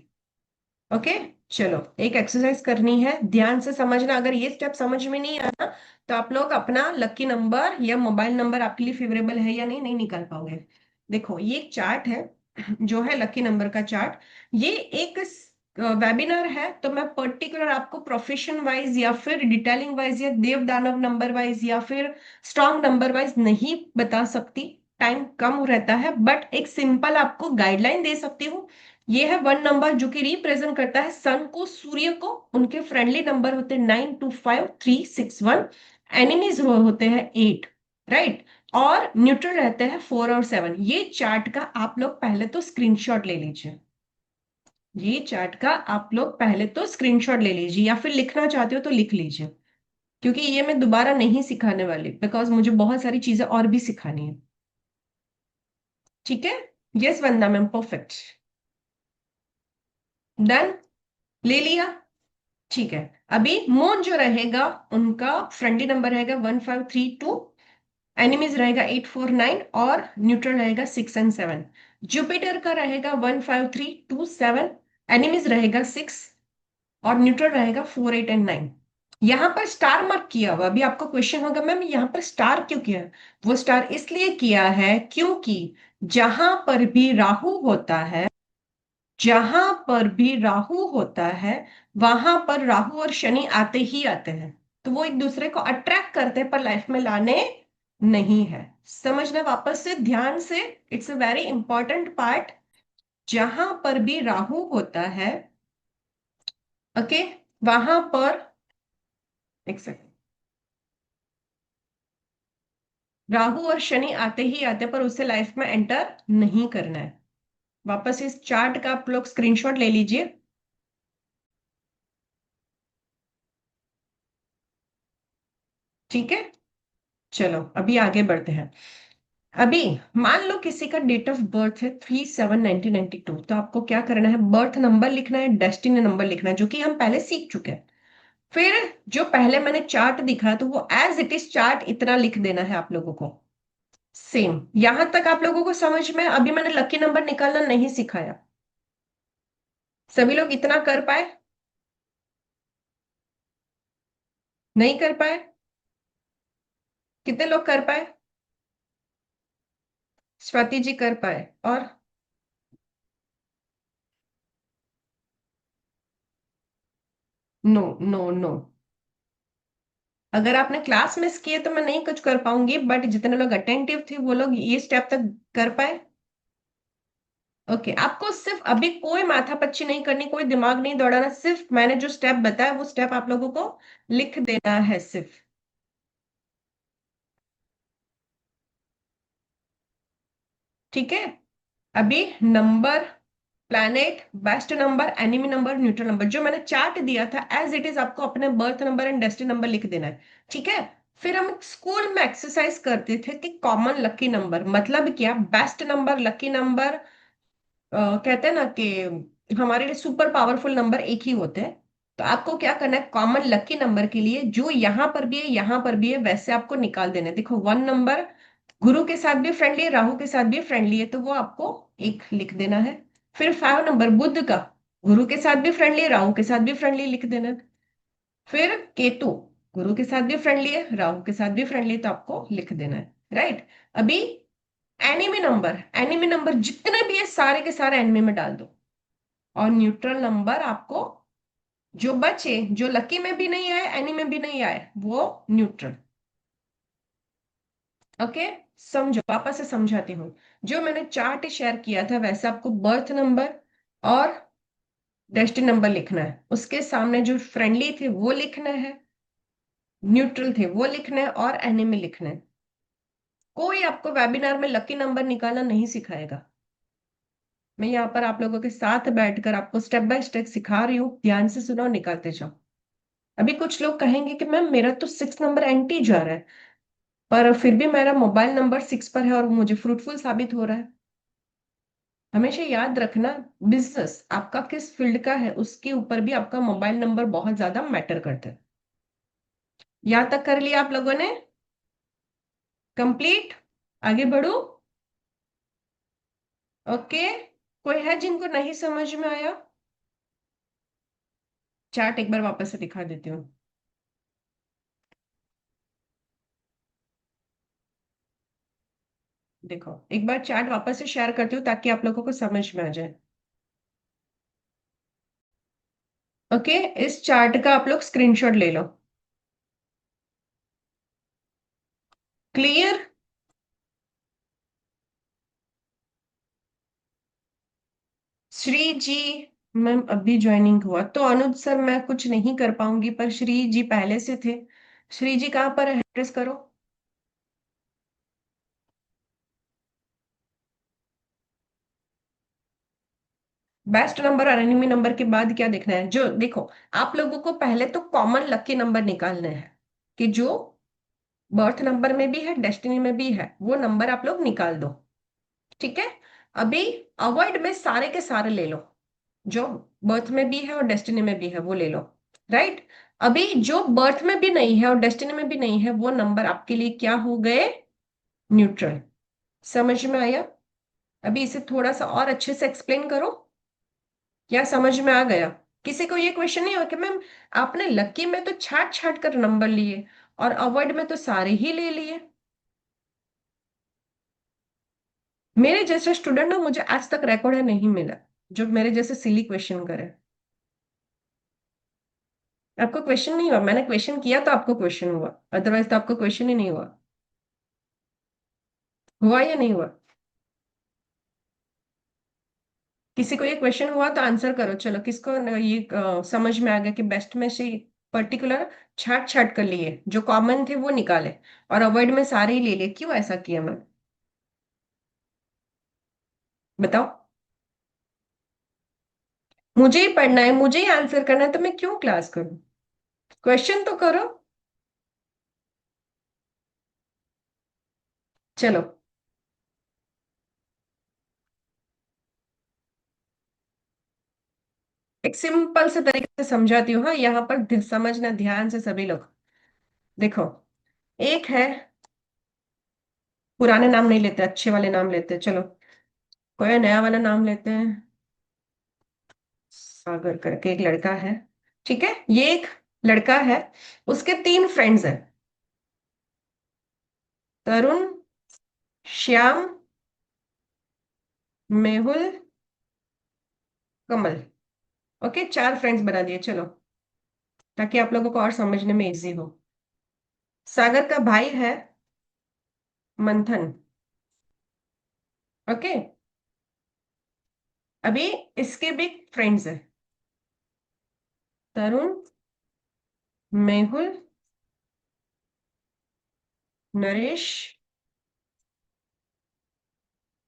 ओके, चलो एक एक्सरसाइज करनी है, ध्यान से समझना। अगर ये स्टेप समझ में नहीं आना तो आप लोग अपना लकी नंबर या मोबाइल नंबर आपके लिए फेवरेबल है या नहीं, नहीं निकाल पाओगे। देखो ये एक चार्ट है, जो है लकी नंबर का चार्ट। ये एक वेबिनार है, तो मैं पर्टिकुलर आपको प्रोफेशन वाइज या फिर डिटेलिंग वाइज या देव दानव नंबर वाइज या फिर स्ट्रॉन्ग नंबर वाइज नहीं बता सकती, टाइम कम रहता है, बट एक सिंपल आपको गाइडलाइन दे सकती हूँ। ये है 1 नंबर जो कि रिप्रेजेंट करता है सन को, सूर्य को। उनके फ्रेंडली नंबर होते हैं 9, 2, 5, 3, 6, 1। एनिमीज होते हैं 8, राइट। और न्यूट्रल रहते हैं 4 और 7। ये चार्ट का आप लोग पहले तो स्क्रीनशॉट ले लीजिए। ये चार्ट का आप लोग पहले तो स्क्रीनशॉट ले लीजिए, या फिर लिखना चाहते हो तो लिख लीजिए, क्योंकि ये मैं दोबारा नहीं सिखाने वाली, बिकॉज मुझे बहुत सारी चीजें और भी सिखानी है। ठीक है, यस वंदना मैम, परफेक्ट, डन, ले लिया। ठीक है, अभी मून जो रहेगा उनका फ्रेंडली नंबर रहेगा 1, 5, 3, 2। एनिमीज रहेगा 8, 4, 9 और न्यूट्रल रहेगा 6 और 7। जुपिटर का रहेगा 1, 5, 3, 2, 7। एनिमीज रहेगा 6 और न्यूट्रल रहेगा 4, 8 और 9। यहाँ पर स्टार मार्क किया हुआ, अभी आपको क्वेश्चन होगा मैम यहाँ पर स्टार क्यों किया है। वो स्टार इसलिए किया है क्योंकि जहां पर भी राहु होता है, जहां पर भी राहु होता है वहां पर राहु और शनि आते ही आते हैं। तो वो एक दूसरे को अट्रैक्ट करते हैं पर लाइफ में लाने नहीं है। समझना वापस से ध्यान से, it's a very important part. जहां पर भी राहु होता है, ओके, वहां पर, एक सेकंड, राहु और शनि आते ही आते हैं पर उसे लाइफ में एंटर नहीं करना है। वापस इस चार्ट का आप लोग स्क्रीनशॉट ले लीजिए। ठीक है, चलो अभी आगे बढ़ते हैं। अभी मान लो किसी का डेट ऑफ बर्थ है 3/7/1992, तो आपको क्या करना है, बर्थ नंबर लिखना है, डेस्टिनी नंबर लिखना है, जो कि हम पहले सीख चुके हैं। फिर जो पहले मैंने चार्ट दिखा तो वो एज इट इज चार्ट इतना लिख देना है आप लोगों को। सेम, यहां तक आप लोगों को समझ में? अभी मैंने लकी नंबर निकालना नहीं सिखाया। सभी लोग इतना कर पाए? नहीं कर पाए? कितने लोग कर पाए? स्वाति जी कर पाए, और नो नो नो। अगर आपने क्लास मिस किए तो मैं नहीं कुछ कर पाऊंगी, बट जितने लोग अटेंटिव थे वो लोग ये स्टेप तक कर पाए। ओके, आपको सिर्फ अभी कोई माथापच्ची नहीं करनी, कोई दिमाग नहीं दौड़ाना, सिर्फ मैंने जो स्टेप बताया वो स्टेप आप लोगों को लिख देना है सिर्फ। ठीक है, अभी number, planet, best number, enemy number, neutral number, जो मैंने चार्ट दिया था एज इट इज आपको अपने birth number and destiny number लिख देना है। ठीक है, फिर हम स्कूल में एक्सरसाइज करते थे कि कॉमन लकी नंबर मतलब क्या, बेस्ट नंबर, लकी नंबर, कहते हैं ना कि हमारे लिए सुपर पावरफुल नंबर एक ही होते हैं। तो आपको क्या करना है, कॉमन लकी नंबर के लिए जो यहां पर भी है यहां पर भी है वैसे आपको निकाल देना है। देखो 1 नंबर गुरु के साथ भी फ्रेंडली है, राहु के साथ भी फ्रेंडली है, तो वो आपको एक लिख देना है। फिर 5 नंबर बुध का, गुरु के साथ भी फ्रेंडली है, राहु के साथ भी फ्रेंडली, लिख देना है। फिर केतु, गुरु के साथ भी फ्रेंडली है, राहु के साथ भी फ्रेंडली है, तो आपको लिख देना है, राइट। अभी एनिमी नंबर, एनिमी नंबर जितने भी है सारे के सारे एनिमी में डाल दो। और न्यूट्रल नंबर आपको जो बचे, जो लकी में भी नहीं आए एनी में भी नहीं आए, वो न्यूट्रल। ओके, समझो, वापस से समझाती हूँ। जो मैंने चार्ट शेयर किया था वैसे आपको बर्थ नंबर और डेस्टिनी नंबर लिखना है, उसके सामने जो फ्रेंडली थे वो लिखना है, न्यूट्रल थे वो लिखना है, और एनिमी लिखना है। कोई आपको वेबिनार में लकी नंबर निकालना नहीं सिखाएगा। मैं यहाँ पर आप लोगों के साथ बैठकर आपको स्टेप बाय स्टेप सिखा रही हूँ, ध्यान से सुनो, निकालते जाओ। अभी कुछ लोग कहेंगे कि मैम मेरा तो 6 नंबर एंटी जा रहा है, पर फिर भी मेरा मोबाइल नंबर 6 पर है और मुझे फ्रूटफुल साबित हो रहा है। हमेशा याद रखना, बिजनेस आपका किस फील्ड का है उसके ऊपर भी आपका मोबाइल नंबर बहुत ज्यादा मैटर करता है। यहां तक कर लिया आप लोगों ने? कंप्लीट? आगे बढ़ो। ओके, कोई है जिनको नहीं समझ में आया? चार्ट एक बार वापस से दिखा देती हूँ। देखो, एक बार चार्ट वापस से शेयर करती हूँ ताकि आप लोगों को समझ में आ जाए। ओके, इस चार्ट का आप लोग स्क्रीनशॉट ले लो। क्लियर? श्री जी, मैम अभी ज्वाइनिंग हुआ तो अनुज सर मैं कुछ नहीं कर पाऊंगी, पर श्री जी पहले से थे। श्री जी कहाँ पर है, एड्रेस करो। बेस्ट नंबर और एनिमी नंबर के बाद क्या देखना है? जो देखो, आप लोगों को पहले तो कॉमन लकी नंबर निकालना है, कि जो बर्थ नंबर में भी है डेस्टिनी में भी है, वो नंबर आप लोग निकाल दो। ठीक है, अभी अवॉइड में सारे के सारे ले लो, जो बर्थ में भी है और डेस्टिनी में भी है वो ले लो। राइट, अभी जो बर्थ में भी नहीं है और डेस्टिनी में भी नहीं है वो नंबर आपके लिए क्या हो गए? न्यूट्रल। समझ में आया? अभी इसे थोड़ा सा और अच्छे से एक्सप्लेन करो। क्या समझ में आ गया? किसी को ये क्वेश्चन नहीं हो कि मैम आपने लकी में तो छाट छाट कर नंबर लिए और अवॉइड में तो सारे ही ले लिए? मेरे जैसे स्टूडेंट ना मुझे आज तक रिकॉर्ड है नहीं मिला जो मेरे जैसे सिली क्वेश्चन करे। आपको क्वेश्चन नहीं हुआ, मैंने क्वेश्चन किया तो आपको क्वेश्चन हुआ, अदरवाइज तो आपको क्वेश्चन ही नहीं हुआ। हुआ या नहीं हुआ? किसी को ये क्वेश्चन हुआ तो आंसर करो। चलो, किसको ये समझ में आ गया कि बेस्ट में से पर्टिकुलर छाट छाट कर लिए, जो कॉमन थे वो निकाले और अवॉइड में सारे ही ले लिए? क्यों ऐसा किया मैं? बताओ। मुझे ही पढ़ना है, मुझे ही आंसर करना है, तो मैं क्यों क्लास करूं? क्वेश्चन तो करो। चलो, एक सिंपल से तरीके से समझाती हूँ। हाँ, यहाँ पर समझना ध्यान से सभी लोग। देखो, एक है, पुराने नाम नहीं लेते, अच्छे वाले नाम लेते हैं। चलो, कोई नया वाला नाम लेते हैं। सागर करके एक लड़का है। ठीक है, ये एक लड़का है, उसके 3 फ्रेंड्स हैं, तरुण, श्याम, मेहुल, कमल। ओके, 4 फ्रेंड्स बना दिए। चलो, ताकि आप लोगों को और समझने में इजी हो। सागर का भाई है मंथन। ओके, अभी इसके भी फ्रेंड्स हैं, तरुण, मेहुल, नरेश,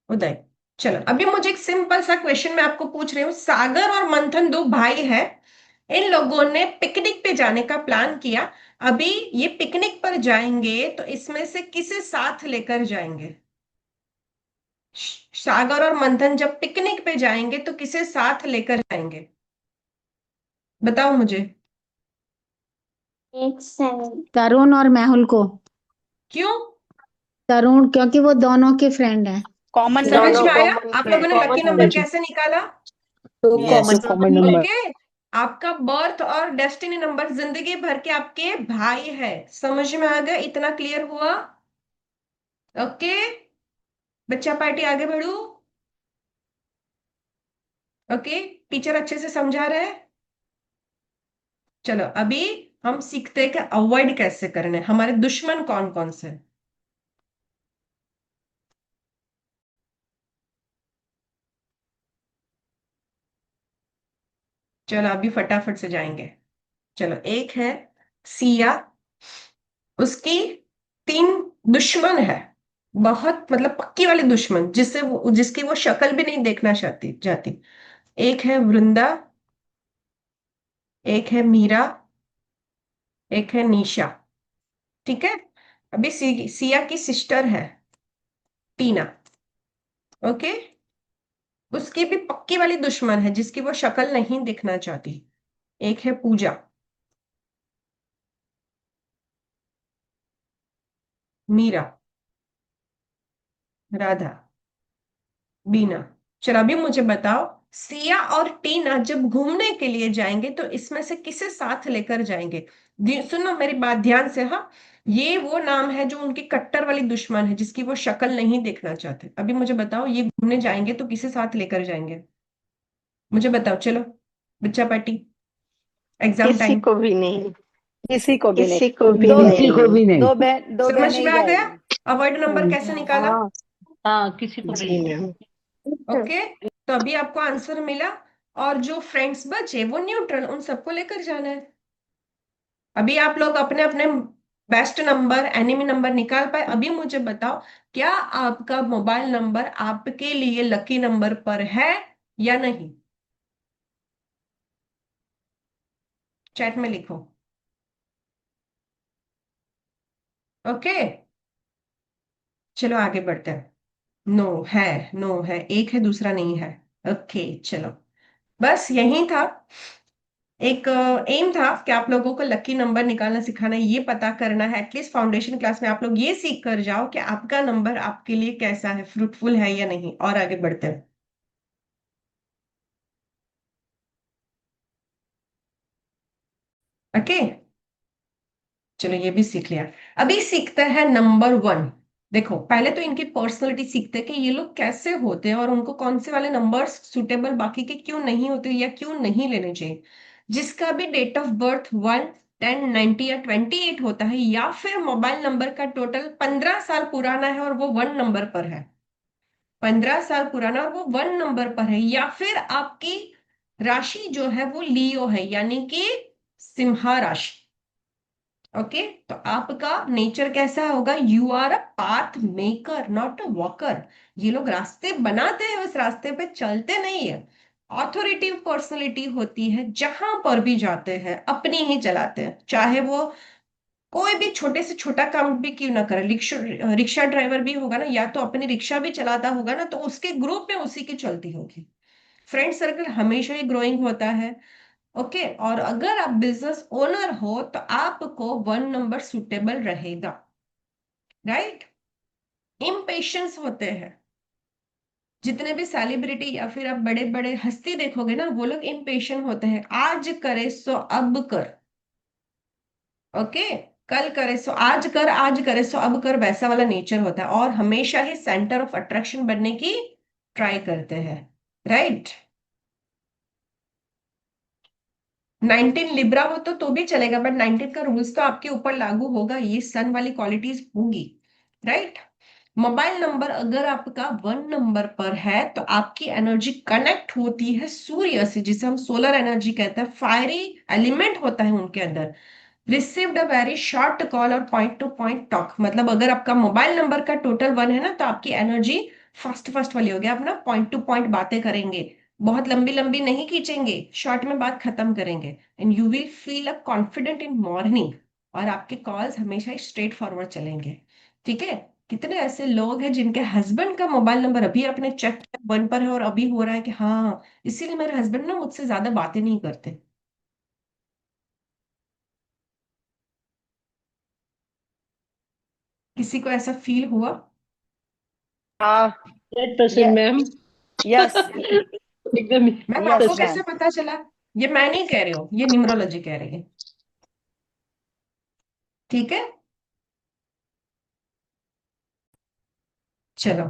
उदय। चलो, अभी मुझे एक सिंपल सा क्वेश्चन मैं आपको पूछ रही हूँ। सागर और मंथन 2 भाई हैं, इन लोगों ने पिकनिक पे जाने का प्लान किया। अभी ये पिकनिक पर जाएंगे तो इसमें से किसे साथ लेकर जाएंगे? सागर और मंथन जब पिकनिक पे जाएंगे तो किसे साथ लेकर जाएंगे? बताओ मुझे। एक सेकंड, तरुण और मेहुल को। क्यों? तरुण क्योंकि वो दोनों के फ्रेंड हैं। कॉमन समझ नंबर दोनों में है। आया? कॉमन आप है, लोगों ने लकी कॉमन नंबर नंबर। कैसे निकाला? तो यस, कॉमन नंबर। ओके, आपका बर्थ और डेस्टिनी नंबर जिंदगी भर के आपके भाई है। समझ में आ गया? इतना क्लियर हुआ? ओके, बच्चा पार्टी आगे बढ़ू। ओके, टीचर अच्छे से समझा रहे हैं? चलो, अभी हम सीखते हैं कि अवॉइड कैसे करना है, हमारे दुश्मन कौन कौन से हैं। चलो अभी फटाफट से जाएंगे। चलो, एक है सिया, उसकी 3 दुश्मन है, बहुत मतलब पक्की वाली दुश्मन, जिसकी वो शक्ल भी नहीं देखना चाहती जाती। एक है वृंदा, एक है मीरा, एक है निशा। ठीक है। अभी सिया की सिस्टर है टीना। ओके। उसकी भी पक्की वाली दुश्मन है जिसकी वो शक्ल नहीं दिखना चाहती। एक है पूजा, मीरा, राधा, बीना। चलो अभी मुझे बताओ, सिया और टीना जब घूमने के लिए जाएंगे तो इसमें से किसे साथ लेकर जाएंगे? सुनो मेरी बात ध्यान से, हाँ। ये वो नाम है जो उनकी कट्टर वाली दुश्मन है, जिसकी वो शक्ल नहीं देखना चाहते। अभी मुझे बताओ, ये घूमने जाएंगे तो किसे साथ लेकर जाएंगे? मुझे बताओ, चलो। बच्चा पार्टी, एग्जाम किसी टाइम। को भी नहीं। किसी को भी नहीं। किसी को भी दो किसी को नहीं। भी नहीं। दो समझ बहनें में ही आ गया? जाएगी। अवॉइड नंबर कैसे निकाला? हाँ हाँ, किसी को भी जी नहीं। मैम। ओके। तो अभी आपको आंसर मिला। और जो फ्रेंड्स बचे वो न्यूट्रल, उन सबको लेकर जाना है। अभी आप लोग अपने अपने बेस्ट नंबर, एनिमी नंबर निकाल पाए? अभी मुझे बताओ, क्या आपका मोबाइल नंबर आपके लिए लकी नंबर पर है या नहीं? चैट में लिखो। ओके, चलो आगे बढ़ते हैं। नो है, नो है, एक है दूसरा नहीं है। ओके चलो, बस यही था। एक एम था कि आप लोगों को लकी नंबर निकालना सिखाना, ये पता करना है एटलीस्ट फाउंडेशन क्लास में आप लोग ये सीख कर जाओ कि आपका नंबर आपके लिए कैसा है, फ्रूटफुल है या नहीं। और आगे बढ़ते हैं। ओके, चलो ये भी सीख लिया। अभी सीखते हैं नंबर 1। देखो, पहले तो इनकी पर्सनैलिटी सीखते हैं कि ये लोग कैसे होते हैं और उनको कौन से वाले नंबर्स सुटेबल बाकी के क्यों नहीं होते या क्यों नहीं लेने चाहिए। जिसका भी डेट ऑफ बर्थ 1, 10, 90 या 28 होता है, या फिर मोबाइल नंबर का टोटल 15 साल पुराना है और वो 1 नंबर पर है, 15 साल पुराना और वो 1 नंबर पर है, या फिर आपकी राशि जो है वो लियो है, यानी कि सिंहा राशि। ओके, तो आपका नेचर कैसा होगा? You are a path maker not a walker. ये लोग रास्ते बनाते हैं, उस रास्ते पे चलते नहीं है। ऑथोरिटिव पर्सनैलिटी होती है, जहां पर भी जाते हैं अपनी ही चलाते हैं, चाहे वो कोई भी छोटे से छोटा काम भी क्यों ना करे। रिक्शा रिक्शा ड्राइवर भी होगा ना, या तो अपनी रिक्शा भी चलाता होगा ना, तो उसके ग्रुप में उसी की चलती होगी। फ्रेंड सर्कल हमेशा ही ग्रोइंग होता है। ओके, और अगर आप बिजनेस ओनर हो तो आपको 1 नंबर सुटेबल रहेगा। राइट। इम्पेशंस होते हैं, जितने भी सेलिब्रिटी या फिर आप बड़े बड़े हस्ती देखोगे ना, वो लोग इम्पेशेंट होते हैं। आज करे सो अब कर। ओके, कल करे सो आज कर, आज करे सो अब कर, वैसा वाला नेचर होता है। और हमेशा ही सेंटर ऑफ अट्रैक्शन बनने की ट्राई करते हैं। राइट। 19 लिब्रा हो तो भी चलेगा, बट 19 का रूल्स तो आपके ऊपर लागू होगा, ये सन वाली क्वालिटीज होंगी। राइट। मोबाइल नंबर अगर आपका 1 नंबर पर है तो आपकी एनर्जी कनेक्ट होती है सूर्य से, जिसे हम सोलर एनर्जी कहते हैं। फायरी एलिमेंट होता है उनके अंदर। Received a very short call और पॉइंट टू पॉइंट टॉक, मतलब अगर आपका मोबाइल नंबर का टोटल 1 है ना, तो आपकी एनर्जी फास्ट फास्ट वाली होगी। आप ना पॉइंट टू पॉइंट बातें करेंगे, बहुत लंबी लंबी नहीं खींचेंगे, शॉर्ट में बात खत्म करेंगे। And you will feel a confident in morning. और आपके कॉल्स हमेशा स्ट्रेट फॉरवर्ड चलेंगे। ठीक है। कितने ऐसे लोग हैं जिनके हस्बैंड का मोबाइल नंबर अभी आपने चेक 1 पर है और अभी हो रहा है कि हाँ, इसीलिए मेरे हस्बैंड ना मुझसे ज्यादा बातें नहीं करते। किसी को ऐसा फील हुआ? हाँ। 100% मैम। यस। एकदम मैम यस आपको 100%। कैसे मैम। पता चला? ये मैं नहीं कह रही हूँ, ये न्यूमरोलॉजी कह रही है। ठीक है। चलो,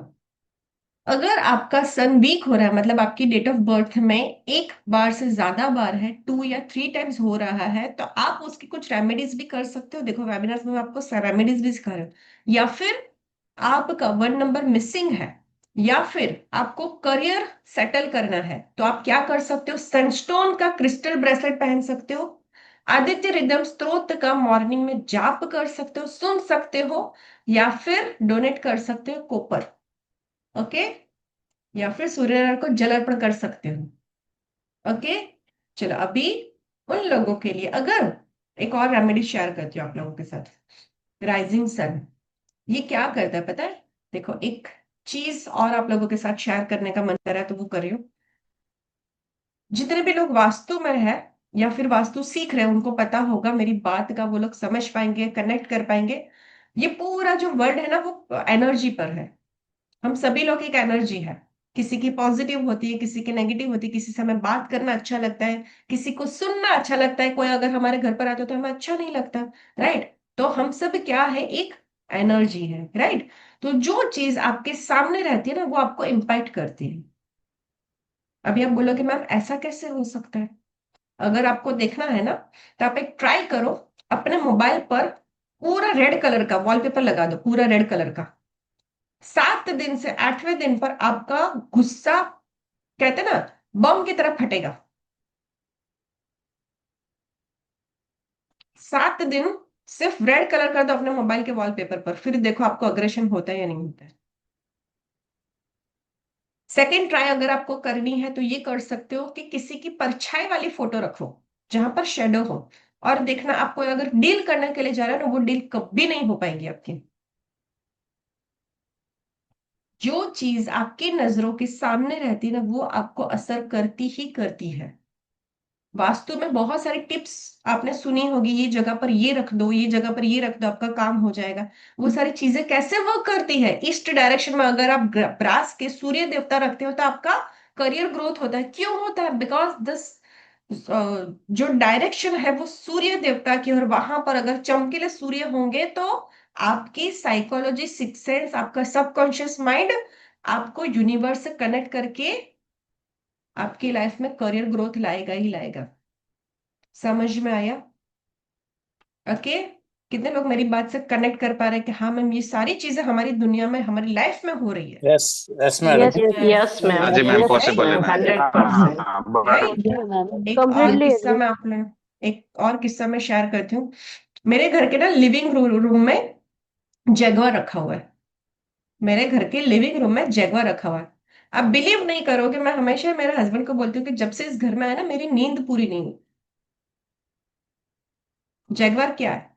अगर आपका सन वीक हो रहा है, मतलब आपकी डेट ऑफ बर्थ में एक बार से ज्यादा बार है, 2 या 3 टाइम्स हो रहा है, तो आप उसकी कुछ रेमेडीज भी कर सकते हो। देखो, वेबिनार्स में मैं आपको रेमेडीज भी सिखा रही हूँ। या फिर आपका 1 नंबर मिसिंग है, या फिर आपको करियर सेटल करना है तो आप क्या कर सकते हो, सनस्टोन का क्रिस्टल ब्रेसलेट पहन सकते हो, आदित्य रिदम स्तोत्र का मॉर्निंग में जाप कर सकते हो, सुन सकते हो, या फिर डोनेट कर सकते हो कॉपर। ओके, या फिर सूर्यनारायण को जल अर्पण कर सकते हो। ओके, चलो अभी उन लोगों के लिए अगर एक और रेमेडी शेयर करती हूँ आप लोगों के साथ। राइजिंग सन ये क्या करता है पता है? देखो, एक चीज और आप लोगों के साथ शेयर करने का मन कर रहा है तो वो करियो। जितने भी लोग वास्तु में है या फिर वास्तु सीख रहे हैं उनको पता होगा मेरी बात का, वो लोग समझ पाएंगे, कनेक्ट कर पाएंगे। ये पूरा जो वर्ड है ना वो एनर्जी पर है। हम सभी लोग एक एनर्जी है। किसी की पॉजिटिव होती है, किसी की नेगेटिव होती है, किसी से हमें बात करना अच्छा लगता है, किसी को सुनना अच्छा लगता है, कोई अगर हमारे घर पर आता है तो हमें अच्छा नहीं लगता। राइट, तो हम सब क्या है, एक एनर्जी है। राइट, तो जो चीज आपके सामने रहती है ना वो आपको इम्पैक्ट करती है। अभी आप बोलोगे मैम ऐसा कैसे हो सकता है? अगर आपको देखना है ना तो आप एक ट्राई करो, अपने मोबाइल पर पूरा रेड कलर का वॉलपेपर लगा दो, पूरा रेड कलर का। 7 दिन से 8वें दिन पर आपका गुस्सा, कहते ना, बम की तरह फटेगा। 7 दिन सिर्फ रेड कलर कर दो अपने मोबाइल के वॉलपेपर पर, फिर देखो आपको अग्रेशन होता है या नहीं होता है। सेकेंड ट्राई अगर आपको करनी है तो ये कर सकते हो कि किसी की परछाई वाली फोटो रखो जहां पर शेडो हो, और देखना आपको अगर डील करने के लिए जा रहा है ना वो डील कभी नहीं हो पाएगी आपकी। जो चीज आपकी नजरों के सामने रहती है ना वो आपको असर करती ही करती है। वास्तु में बहुत सारी टिप्स आपने सुनी होगी, ये जगह पर ये रख दो, ये जगह पर ये रख दो, आपका काम हो जाएगा। वो सारी चीजें कैसे वर्क करती है? ईस्ट डायरेक्शन में अगर आप ब्रास के सूर्य देवता रखते हो तो आपका करियर ग्रोथ होता है। क्यों होता है? बिकॉज दिस जो डायरेक्शन है वो सूर्य देवता की, और वहां पर अगर चमकीले सूर्य होंगे तो आपकी साइकोलॉजी, सिक्स सेंस, आपका सबकॉन्शियस माइंड आपको यूनिवर्स से कनेक्ट करके आपकी लाइफ में करियर ग्रोथ लाएगा ही लाएगा। समझ में आया? ओके, कितने लोग मेरी बात से कनेक्ट कर पा रहे हैं कि हाँ मैम ये सारी चीजें हमारी दुनिया में, हमारी लाइफ में हो रही है? Yes yes madam. Yes yes ma'am, ma'am हाँ जी मैम, यस राइट, पॉसिबल है मैम मैम। 100%। हाँ राइट। एक और कंप्लीटली किस्सा एग्री। मैं आपने, एक और किस्सा मैं शेयर करती हूँ। मेरे घर के ना लिविंग रूम में जगुआर रखा हुआ है। मेरे घर के लिविंग रूम में जगुआर रखा हुआ है। आप बिलीव नहीं करोगे, मैं हमेशा मेरे हस्बैंड को बोलती हूँ कि जब से इस घर में आया ना मेरी नींद पूरी नहीं हुई। जगुआर क्या है?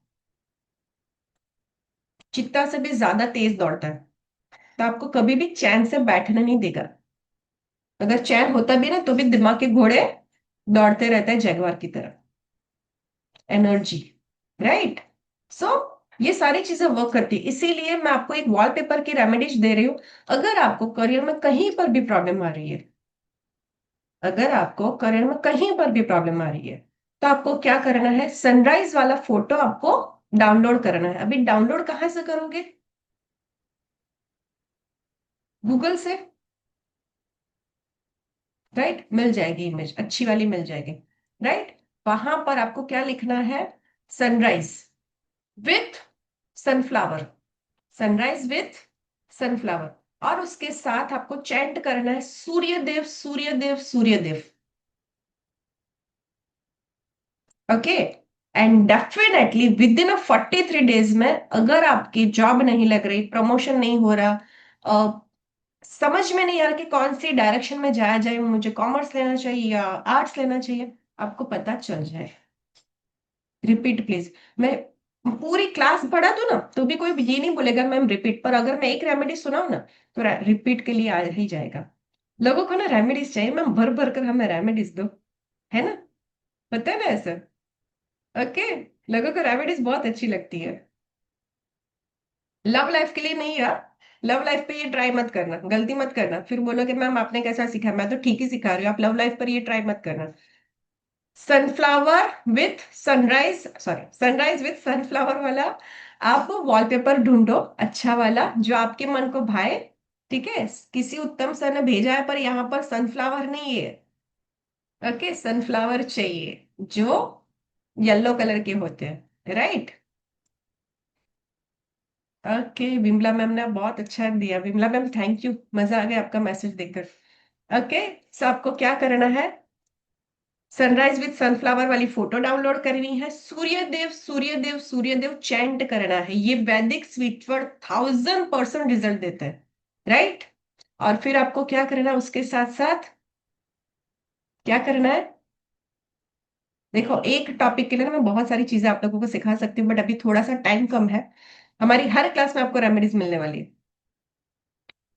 चित्ता से भी ज्यादा तेज दौड़ता है, तो आपको कभी भी चैन से बैठने नहीं देगा। अगर चैन होता भी ना तो भी दिमाग के घोड़े दौड़ते रहते हैं जगुआर की तरह। Energy, right. सो ये सारी चीजें वर्क करती है, इसीलिए मैं आपको एक वॉलपेपर की रेमेडीज दे रही हूँ। अगर आपको करियर में कहीं पर भी प्रॉब्लम आ रही है, अगर आपको करियर में कहीं पर भी प्रॉब्लम आ रही है तो आपको क्या करना है, सनराइज वाला फोटो आपको डाउनलोड करना है। अभी डाउनलोड कहाँ से करोगे? गूगल से। राइट, मिल जाएगी इमेज, अच्छी वाली मिल जाएगी। राइट, वहां पर आपको क्या लिखना है, sunrise with sunflower, sunrise with sunflower, और उसके साथ आपको चैंट करना है Suryadev Suryadev Suryadev. Okay, and definitely with in 43 days में अगर आपकी जॉब नहीं लग रही, प्रमोशन नहीं हो रहा, समझ में नहीं आ रहा कि कौन सी डायरेक्शन में जाया जाए, मुझे कॉमर्स लेना चाहिए या आर्ट्स लेना चाहिए, आपको पता चल जाए। Repeat please. मैं पूरी क्लास पढ़ा दूं ना तो भी कोई ये नहीं बोलेगा मैम रिपीट, पर अगर मैं एक रेमेडी सुनाऊं ना तो रिपीट के लिए आ ही जाएगा। लोगों को ना रेमेडीज चाहिए मैम, भर भर कर हमें रेमेडीज दो, है ना? पता है ना ऐसा? ओके, लोगों को रेमेडीज बहुत अच्छी लगती है। लव लाइफ के लिए नहीं यार, लव लाइफ पे ये ट्राई मत करना, गलती मत करना, फिर बोलोगे मैम आपने कैसा सिखाया, मैं तो ठीक ही सिखा रही हूँ, आप लव लाइफ पर ये ट्राई मत करना। Sunflower with sunrise, sorry, sunrise with sunflower वाला आप वॉलपेपर ढूंढो, अच्छा वाला जो आपके मन को भाए। ठीक है, किसी उत्तम सर ने भेजा है पर यहाँ पर सनफ्लावर नहीं है। ओके, सनफ्लावर चाहिए जो येलो कलर के होते हैं। राइट, ओके, विमला मैम ने बहुत अच्छा दिया। विमला मैम थैंक यू, मजा आ गया आपका मैसेज देखकर। ओके, सो आपको क्या करना है, सनराइज विद सनफ्लावर वाली फोटो डाउनलोड करनी है, सूर्य देव सूर्य देव सूर्य देव चैंट करना है। ये वैदिक स्वीट वर्ड 1000% रिजल्ट देता है, राइट। और फिर आपको क्या करना है उसके साथ साथ, क्या करना है, देखो एक टॉपिक के लिए ना मैं बहुत सारी चीजें आप लोगों को सिखा सकती हूँ, बट अभी थोड़ा सा टाइम कम है। हमारी हर क्लास में आपको रेमेडीज मिलने वाली है।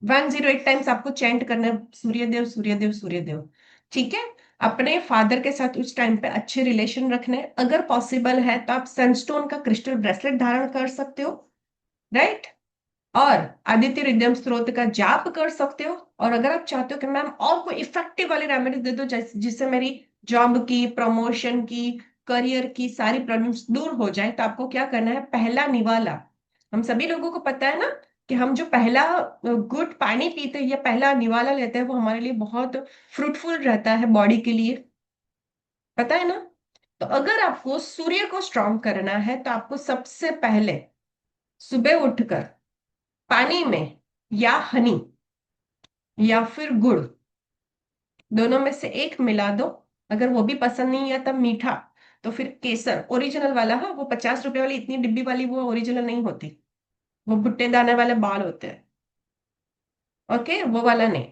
108 टाइम्स आपको चैंट करना है, सूर्य देव सूर्य देव सूर्य देव, ठीक है। अपने फादर के साथ उस टाइम पे अच्छे रिलेशन रखने हैं। अगर पॉसिबल है तो आप सनस्टोन का क्रिस्टल ब्रेसलेट धारण कर सकते हो, राइट। और आदित्य हृदय स्त्रोत का जाप कर सकते हो। और अगर आप चाहते हो कि मैम और कोई इफेक्टिव वाली रेमेडीज दे दो जिससे मेरी जॉब की, प्रमोशन की, करियर की सारी प्रॉब्लम्स दूर हो जाए, तो आपको क्या करना है, पहला निवाला। हम सभी लोगों को पता है ना कि हम जो पहला गुड पानी पीते हैं या पहला निवाला लेते हैं वो हमारे लिए बहुत फ्रूटफुल रहता है बॉडी के लिए, पता है ना। तो अगर आपको सूर्य को स्ट्रांग करना है तो आपको सबसे पहले सुबह उठकर पानी में या हनी या फिर गुड़, दोनों में से एक मिला दो। अगर वो भी पसंद नहीं है तब मीठा, तो फिर केसर ओरिजिनल वाला, हाँ वो 50 रुपए वाली इतनी डिब्बी वाली वो ओरिजिनल नहीं होती, वो भुट्टे दाने वाले बाल होते हैं। ओके, वो वाला नहीं,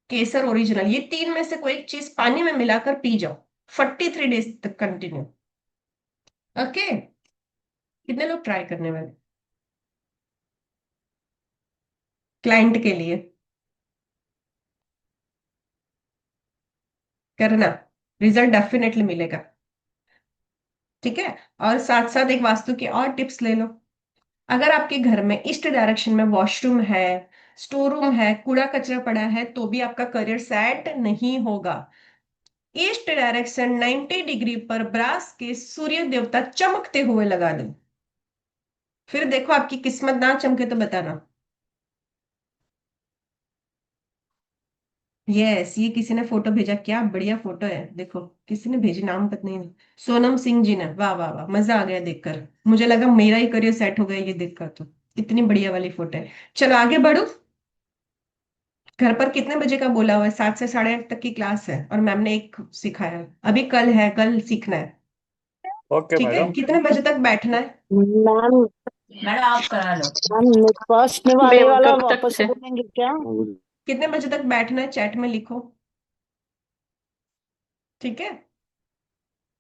केसर ओरिजिनल, ये तीन में से कोई एक चीज पानी में मिलाकर पी जाओ 43 डेज तक कंटिन्यू। ओके, कितने लोग ट्राई करने वाले क्लाइंट के लिए, करना, रिजल्ट डेफिनेटली मिलेगा, ठीक है। और साथ साथ एक वास्तु की और टिप्स ले लो। अगर आपके घर में ईस्ट डायरेक्शन में वॉशरूम है, स्टोर रूम है, कूड़ा कचरा पड़ा है, तो भी आपका करियर सेट नहीं होगा। ईस्ट डायरेक्शन 90 डिग्री पर ब्रास के सूर्य देवता चमकते हुए लगा दो, फिर देखो आपकी किस्मत ना चमके तो बताना। यस, ये किसी ने फोटो भेजा, क्या बढ़िया फोटो है, देखो किसी ने भेजी, नाम पता नहीं, सोनम सिंह जी ने, वाह वाह वाह, मजा आ गया देखकर, मुझे लगा मेरा ही करियर सेट हो गया ये देखकर, तो इतनी बढ़िया वाली फोटो है। चलो आगे बढ़ो। घर पर कितने बजे का बोला हुआ है, 7 से 8:30 तक की क्लास है और मैम ने एक सिखाया है, अभी कल है, कल सीखना है, ओके ठीक है। मैडम। कितने बजे तक बैठना है, मैम मैडम आप करा लो। मैम फर्स्ट वाले मैम वाला कब तक वापस से? बोलेंगे क्या? कितने बजे तक बैठना है चैट में लिखो, ठीक है।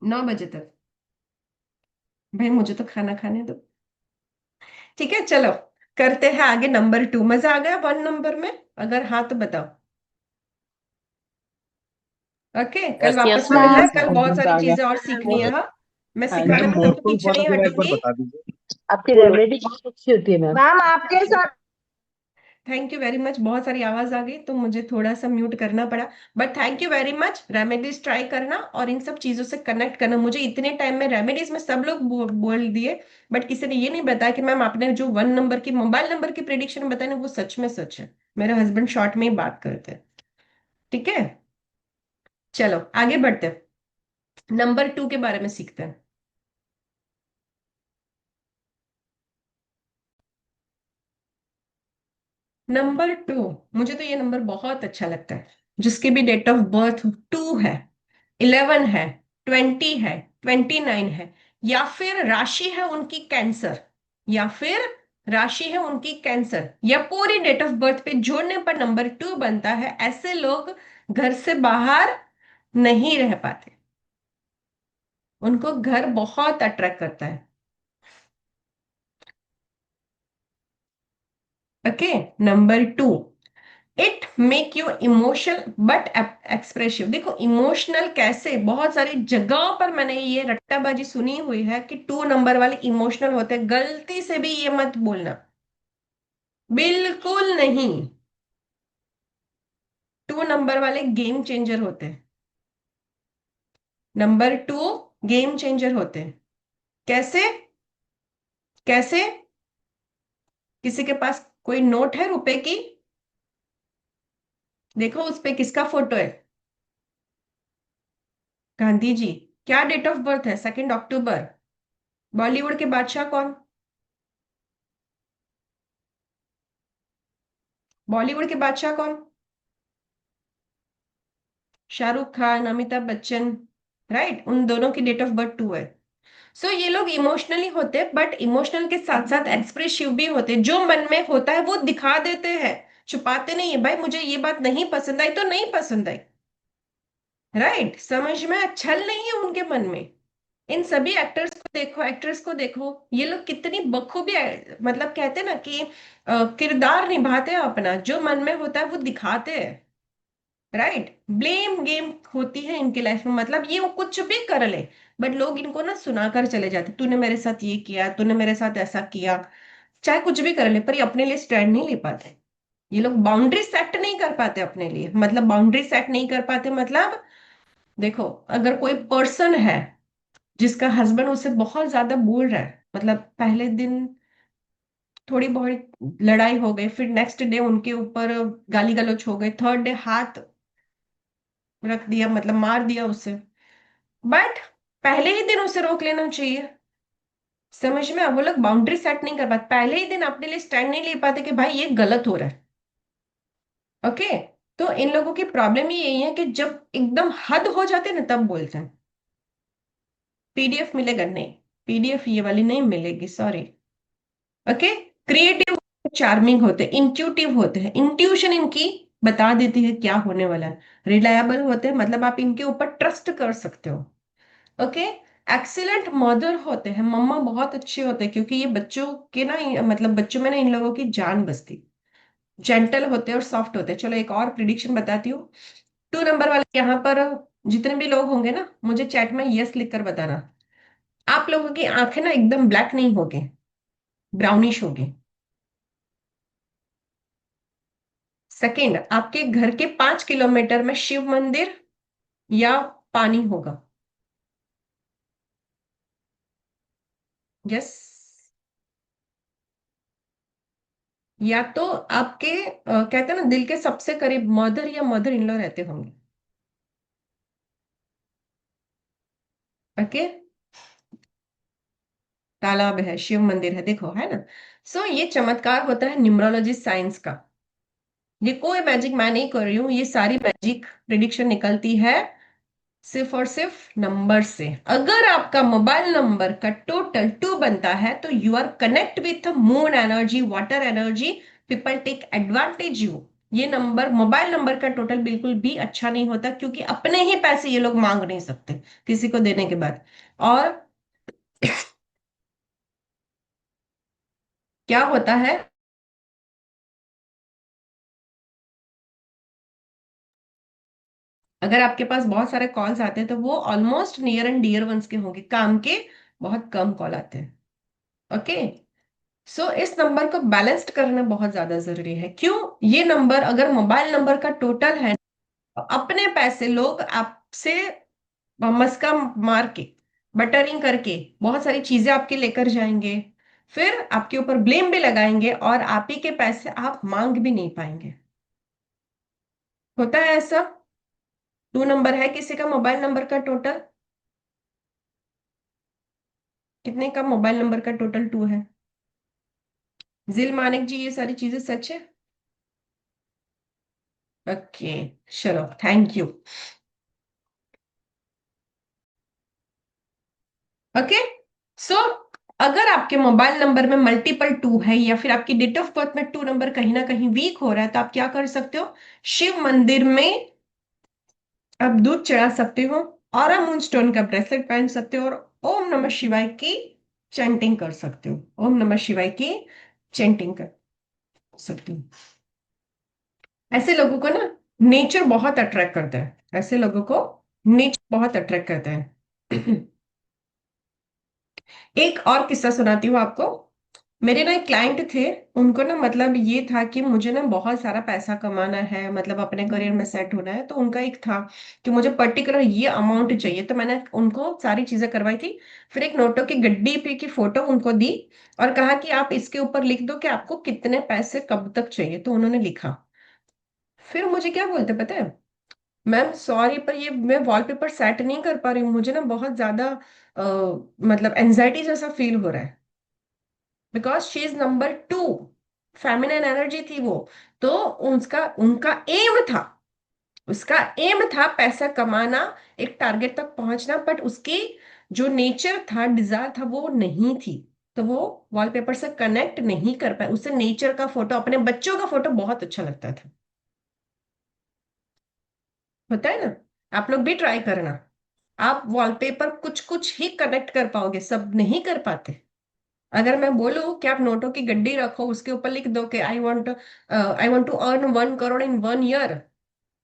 9 बजे तक, भाई मुझे तो खाना खाने दो, ठीक है। चलो करते हैं आगे, नंबर 2, मजा आ गया 1 नंबर में, अगर हाँ तो बताओ। ओके, कल यस वापस यस में मैम। मिलना है, हाँ कल बहुत सारी चीजें और सीखनी है, हाँ। मैं सिखाने मैडम में कभी मोरकुल पीछे फॉर्म नहीं थोड़ा एक बार हटूंगी। बता दीजिए। आपकी रेमेडी बहुत अच्छी होती है मैम। मैम आपके साथ थैंक यू वेरी मच, बहुत सारी आवाज आ गई तो मुझे थोड़ा सा म्यूट करना पड़ा, but thank you very much. Remedies try करना और इन सब चीजों से कनेक्ट करना। मुझे इतने टाइम में रेमेडीज में सब लोग बोल दिए, बट किसी ने ये नहीं बताया कि मैम आपने जो 1 नंबर की मोबाइल नंबर की प्रिडिक्शन बताई ना वो सच में सच है। मेरे हस्बैंड शॉर्ट में ही बात करते हैं, ठीक है। चलो आगे बढ़ते हैं, नंबर 2 के बारे में सीखते हैं। नंबर 2, मुझे तो ये नंबर बहुत अच्छा लगता है। जिसकी भी डेट ऑफ बर्थ 2 है, 11 है, 20 है, 29 है, या फिर राशि है उनकी कैंसर, या फिर राशि है उनकी कैंसर, या पूरी डेट ऑफ बर्थ पे जोड़ने पर नंबर 2 बनता है, ऐसे लोग घर से बाहर नहीं रह पाते, उनको घर बहुत अट्रैक्ट करता है। Okay, number 2, it make you emotional but expressive. देखो इमोशनल कैसे, बहुत सारी जगहों पर मैंने ये रट्टाबाजी सुनी हुई है कि 2 नंबर वाले इमोशनल होते हैं, गलती से भी ये मत बोलना, बिल्कुल नहीं। 2 नंबर वाले गेम चेंजर होते हैं, नंबर 2 गेम चेंजर होते हैं। कैसे, कैसे, किसी के पास कोई नोट है रुपए की, देखो उस पे किसका फोटो है, गांधी जी। क्या डेट ऑफ बर्थ है, 2 अक्टूबर। बॉलीवुड के बादशाह कौन, बॉलीवुड के बादशाह कौन? शाहरुख खान, अमिताभ बच्चन, राइट? उन दोनों की डेट ऑफ बर्थ 2 है। सो ये लोग इमोशनली होते, बट इमोशनल के साथ साथ एक्सप्रेसिव भी होते। जो मन में होता है वो दिखा देते हैं, छुपाते नहीं है। भाई मुझे ये बात नहीं पसंद आई तो नहीं पसंद आई, राइट? समझ में? छल नहीं है उनके मन में। इन सभी एक्टर्स को देखो, एक्ट्रेस को देखो, ये लोग कितनी बखूबी मतलब कहते हैं ना कि किरदार निभाते हैं अपना, जो मन में होता है वो दिखाते हैं, राइट? ब्लेम गेम होती है इनकी लाइफ में, मतलब ये वो कुछ भी कर ले, बट लोग इनको ना सुनाकर चले जाते, तूने मेरे साथ ये किया, तूने मेरे साथ ऐसा किया, चाहे कुछ भी कर ले, पर ये अपने लिए स्टैंड नहीं ले पाते। ये लोग बाउंड्री सेट नहीं कर पाते अपने लिए। मतलब बाउंड्री सेट नहीं कर पाते मतलब, देखो, अगर कोई पर्सन है जिसका हस्बैंड उसे बहुत ज्यादा बोल रहा है, मतलब पहले दिन थोड़ी बहुत लड़ाई हो गई, फिर नेक्स्ट डे उनके ऊपर गाली गलौज हो गए, थर्ड डे हाथ रख दिया, मतलब मार दिया उसे, बट पहले ही दिन उसे रोक लेना चाहिए। समझ में? वो लोग बाउंड्री सेट नहीं कर पाते, पहले ही दिन अपने लिए स्टैंड नहीं ले पाते कि भाई ये गलत हो रहा है। ओके, तो इन लोगों की प्रॉब्लम ही यही है कि जब एकदम हद हो जाते हैं ना तब बोलते हैं। पीडीएफ मिलेगा नहीं, पीडीएफ ये वाली नहीं मिलेगी, सॉरी। ओके, क्रिएटिव, चार्मिंग होते हैं, इंट्यूटिव होते हैं, इंट्यूशन इनकी बता देती है क्या होने वाला है। रिलायबल होते हैं, मतलब आप इनके ऊपर ट्रस्ट कर सकते हो। ओके, एक्सीलेंट मदर होते हैं, मम्मा बहुत अच्छे होते हैं, क्योंकि ये बच्चों के ना, मतलब बच्चों में ना इन लोगों की जान बसती। जेंटल होते हैं और सॉफ्ट होते हैं। चलो एक और प्रिडिक्शन बताती हूँ। 2 नंबर वाले यहाँ पर जितने भी लोग होंगे ना, मुझे चैट में यस लिखकर बताना। आप लोगों की आंखें ना एकदम ब्लैक नहीं होगी, ब्राउनिश होगी। सेकंड, आपके घर के 5 किलोमीटर में शिव मंदिर या पानी होगा। यस, या तो आपके कहते हैं ना दिल के सबसे करीब मदर या मदर इन लॉ रहते होंगे। ओके, तालाब है, शिव मंदिर है, देखो है ना। सो ये चमत्कार होता है न्यूमरोलॉजी साइंस का। ये कोई मैजिक मैं नहीं कर रही हूँ, ये सारी मैजिक प्रिडिक्शन निकलती है सिर्फ और सिर्फ नंबर से। अगर आपका मोबाइल नंबर का टोटल 2 बनता है तो you are connect with moon energy, water energy, people take advantage you. ये नंबर, मोबाइल नंबर का टोटल बिल्कुल भी अच्छा नहीं होता, क्योंकि अपने ही पैसे ये लोग मांग नहीं सकते किसी को देने के बाद। और क्या होता है, अगर आपके पास बहुत सारे कॉल्स आते हैं तो वो almost near and dear ones के होंगे, काम के बहुत कम कॉल आते हैं। ओके, सो इस नंबर को बैलेंस्ड करना बहुत ज्यादा जरूरी है। क्यों? ये नंबर अगर मोबाइल नंबर का टोटल है तो अपने पैसे लोग आपसे मस्का मार के, बटरिंग करके बहुत सारी चीजें आपके लेकर जाएंगे, फिर आपके ऊपर ब्लेम भी लगाएंगे, और आप ही के पैसे आप मांग भी नहीं पाएंगे। होता है ऐसा। 2 नंबर है किसी का मोबाइल नंबर का टोटल? कितने का मोबाइल नंबर का टोटल 2 है? जिल मानिक जी, ये सारी चीजें सच है? ओके, चलो, थैंक यू। ओके, सो अगर आपके मोबाइल नंबर में मल्टीपल 2 है, या फिर आपकी डेट ऑफ बर्थ में 2 नंबर कहीं ना कहीं वीक हो रहा है, तो आप क्या कर सकते हो? शिव मंदिर में आप दूध चढ़ा सकते हो, और मून स्टोन का ब्रेसलेट पहन सकते हो, और ओम नमः शिवाय की चैंटिंग कर सकते हो। ओम नमः शिवाय की चैंटिंग कर सकते हो। ऐसे लोगों को ना नेचर बहुत अट्रैक्ट करता है, ऐसे लोगों को नेचर बहुत अट्रैक्ट करता है। एक और किस्सा सुनाती हूँ आपको। मेरे ना एक क्लाइंट थे, उनको ना मतलब ये था कि मुझे ना बहुत सारा पैसा कमाना है, मतलब अपने करियर में सेट होना है, तो उनका एक था कि मुझे पर्टिकुलर ये अमाउंट चाहिए। तो मैंने उनको सारी चीजें करवाई थी, फिर एक नोटों की गड्डी पे की फोटो उनको दी, और कहा कि आप इसके ऊपर लिख दो कि आपको कितने पैसे कब तक चाहिए। तो उन्होंने लिखा। फिर मुझे क्या बोलते पता है, मैम सॉरी पर ये मैं वॉलपेपर सेट नहीं कर पा रही हूँ, मुझे ना बहुत ज्यादा मतलब एंजाइटी जैसा फील हो रहा है, because she is number 2। Feminine energy थी वो। तो उसका उनका एम था, उसका एम था पैसा कमाना, एक टारगेट तक पहुंचना, बट उसकी जो नेचर था, डिजायर था, वो नहीं थी। तो वो वॉलपेपर से कनेक्ट नहीं कर पाए। उसे नेचर का फोटो, अपने बच्चों का फोटो बहुत अच्छा लगता था। होता है ना, आप लोग भी ट्राई करना। आप वॉलपेपर कुछ कुछ ही कनेक्ट कर पाओगे, सब नहीं कर पाते। अगर मैं बोलूं कि आप नोटों की गड्डी रखो, उसके ऊपर लिख दो कि I want to earn 1 crore in 1 year,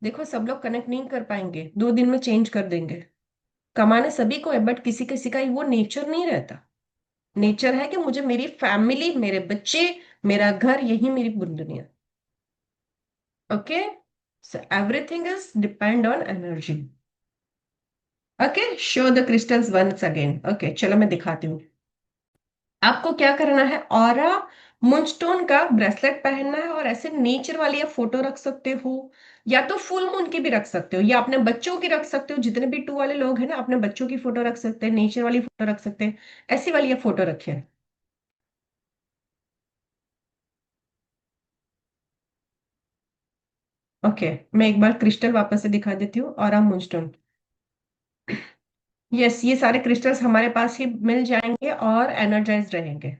देखो सब लोग कनेक्ट नहीं कर पाएंगे, 2 दिन में चेंज कर देंगे। कमाने सभी को है, बट किसी किसी का वो नेचर नहीं रहता। नेचर है कि मुझे मेरी फैमिली, मेरे बच्चे, मेरा घर, यही मेरी दुनिया। Okay, so everything is depend on energy. Okay, show the crystals once again. Okay, चलो मैं दिखाती हूँ। आपको क्या करना है, ऑरा मूनस्टोन का ब्रेसलेट पहनना है, और ऐसे नेचर वाली आप फोटो रख सकते हो, या तो फुल मून की भी रख सकते हो, या अपने बच्चों की रख सकते हो। जितने भी 2 वाले लोग हैं ना, अपने बच्चों की फोटो रख सकते हैं, नेचर वाली फोटो रख सकते हैं। ऐसी वाली आप फोटो रखिए। ओके, मैं एक बार क्रिस्टल वापस से दिखा देती हूँ, ऑरा मूनस्टोन। यस, ये सारे क्रिस्टल्स हमारे पास ही मिल जाएंगे और एनर्जाइज रहेंगे।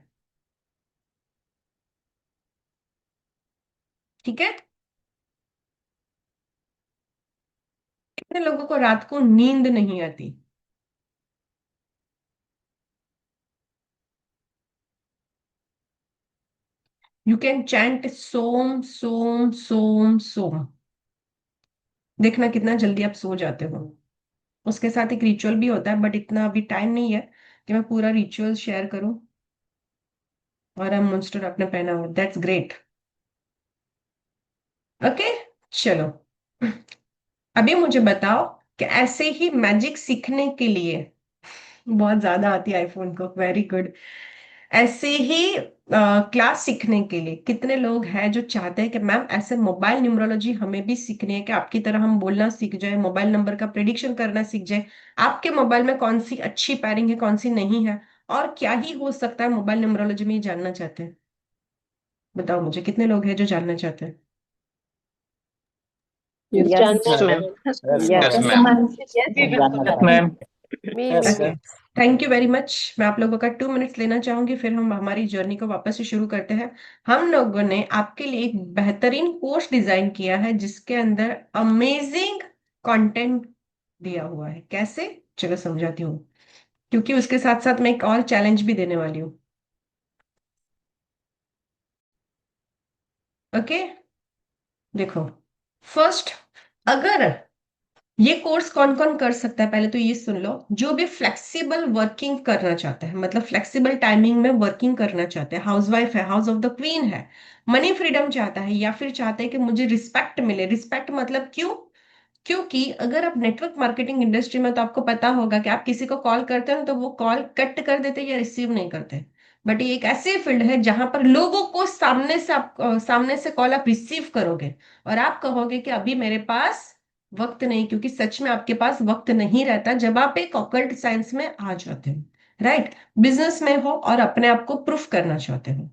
ठीक है। कितने लोगों को रात को नींद नहीं आती? यू कैन चैंट सोम सोम सोम सोम, देखना कितना जल्दी आप सो जाते हो। उसके साथ एक रिचुअल भी होता है, बट इतना अभी टाइम नहीं है कि मैं पूरा रिचुअल शेयर करूं। और हम monster आपने पहना हुआ, दैट्स ग्रेट। ओके, चलो अभी मुझे बताओ कि ऐसे ही मैजिक सीखने के लिए, बहुत ज्यादा आती है आईफोन को, वेरी गुड। ऐसे ही क्लास सीखने के लिए कितने लोग हैं जो चाहते हैं कि मैम ऐसे मोबाइल न्यूमरोलॉजी हमें भी सीखनी है, कि आपकी तरह हम बोलना सीख जाए, मोबाइल नंबर का प्रिडिक्शन करना सीख जाए, आपके मोबाइल में कौन सी अच्छी पैरिंग है, कौन सी नहीं है, और क्या ही हो सकता है मोबाइल न्यूमरोलॉजी में, ये जानना चाहते हैं? बताओ मुझे, कितने लोग हैं जो जानना चाहते हैं? यस जानना मैम। है। Yes Yes, yes ma'am. भी बिल्कुल Yes, ma'am. Yes, okay, ma'am. Thank you very much. मैं आप लोगों का 2 मिनट्स लेना चाहूंगी, फिर हम हमारी जर्नी को वापस से शुरू करते हैं। हम लोगों ने आपके लिए एक बेहतरीन कोर्स डिजाइन किया है, जिसके अंदर अमेजिंग कंटेंट दिया हुआ है। कैसे, चलो समझाती हूँ, क्योंकि उसके साथ साथ मैं एक और चैलेंज भी देने वाली हूँ। ओके, देखो, फर्स्ट, अगर ये कोर्स कौन कौन कर सकता है, पहले तो ये सुन लो। जो भी फ्लेक्सिबल वर्किंग करना चाहता है, मतलब फ्लेक्सिबल टाइमिंग में वर्किंग करना चाहते हैं, हाउसवाइफ है, हाउस ऑफ द क्वीन है, मनी फ्रीडम चाहता है, या फिर चाहते हैं कि मुझे रिस्पेक्ट मिले। रिस्पेक्ट मतलब क्यों? क्योंकि अगर आप नेटवर्क मार्केटिंग इंडस्ट्री में, तो आपको पता होगा कि आप किसी को कॉल करते हैं तो वो कॉल कट कर देते हैं या रिसीव नहीं करते। बट ये एक ऐसी फील्ड है जहां पर लोगों को सामने से कॉल आप रिसीव करोगे, और आप कहोगे कि अभी मेरे पास वक्त नहीं, क्योंकि सच में आपके पास वक्त नहीं रहता जब आप एक ऑकल्ट साइंस में आ जाते हो, राइट? बिजनेस में हो और अपने आप को प्रूफ करना चाहते हो।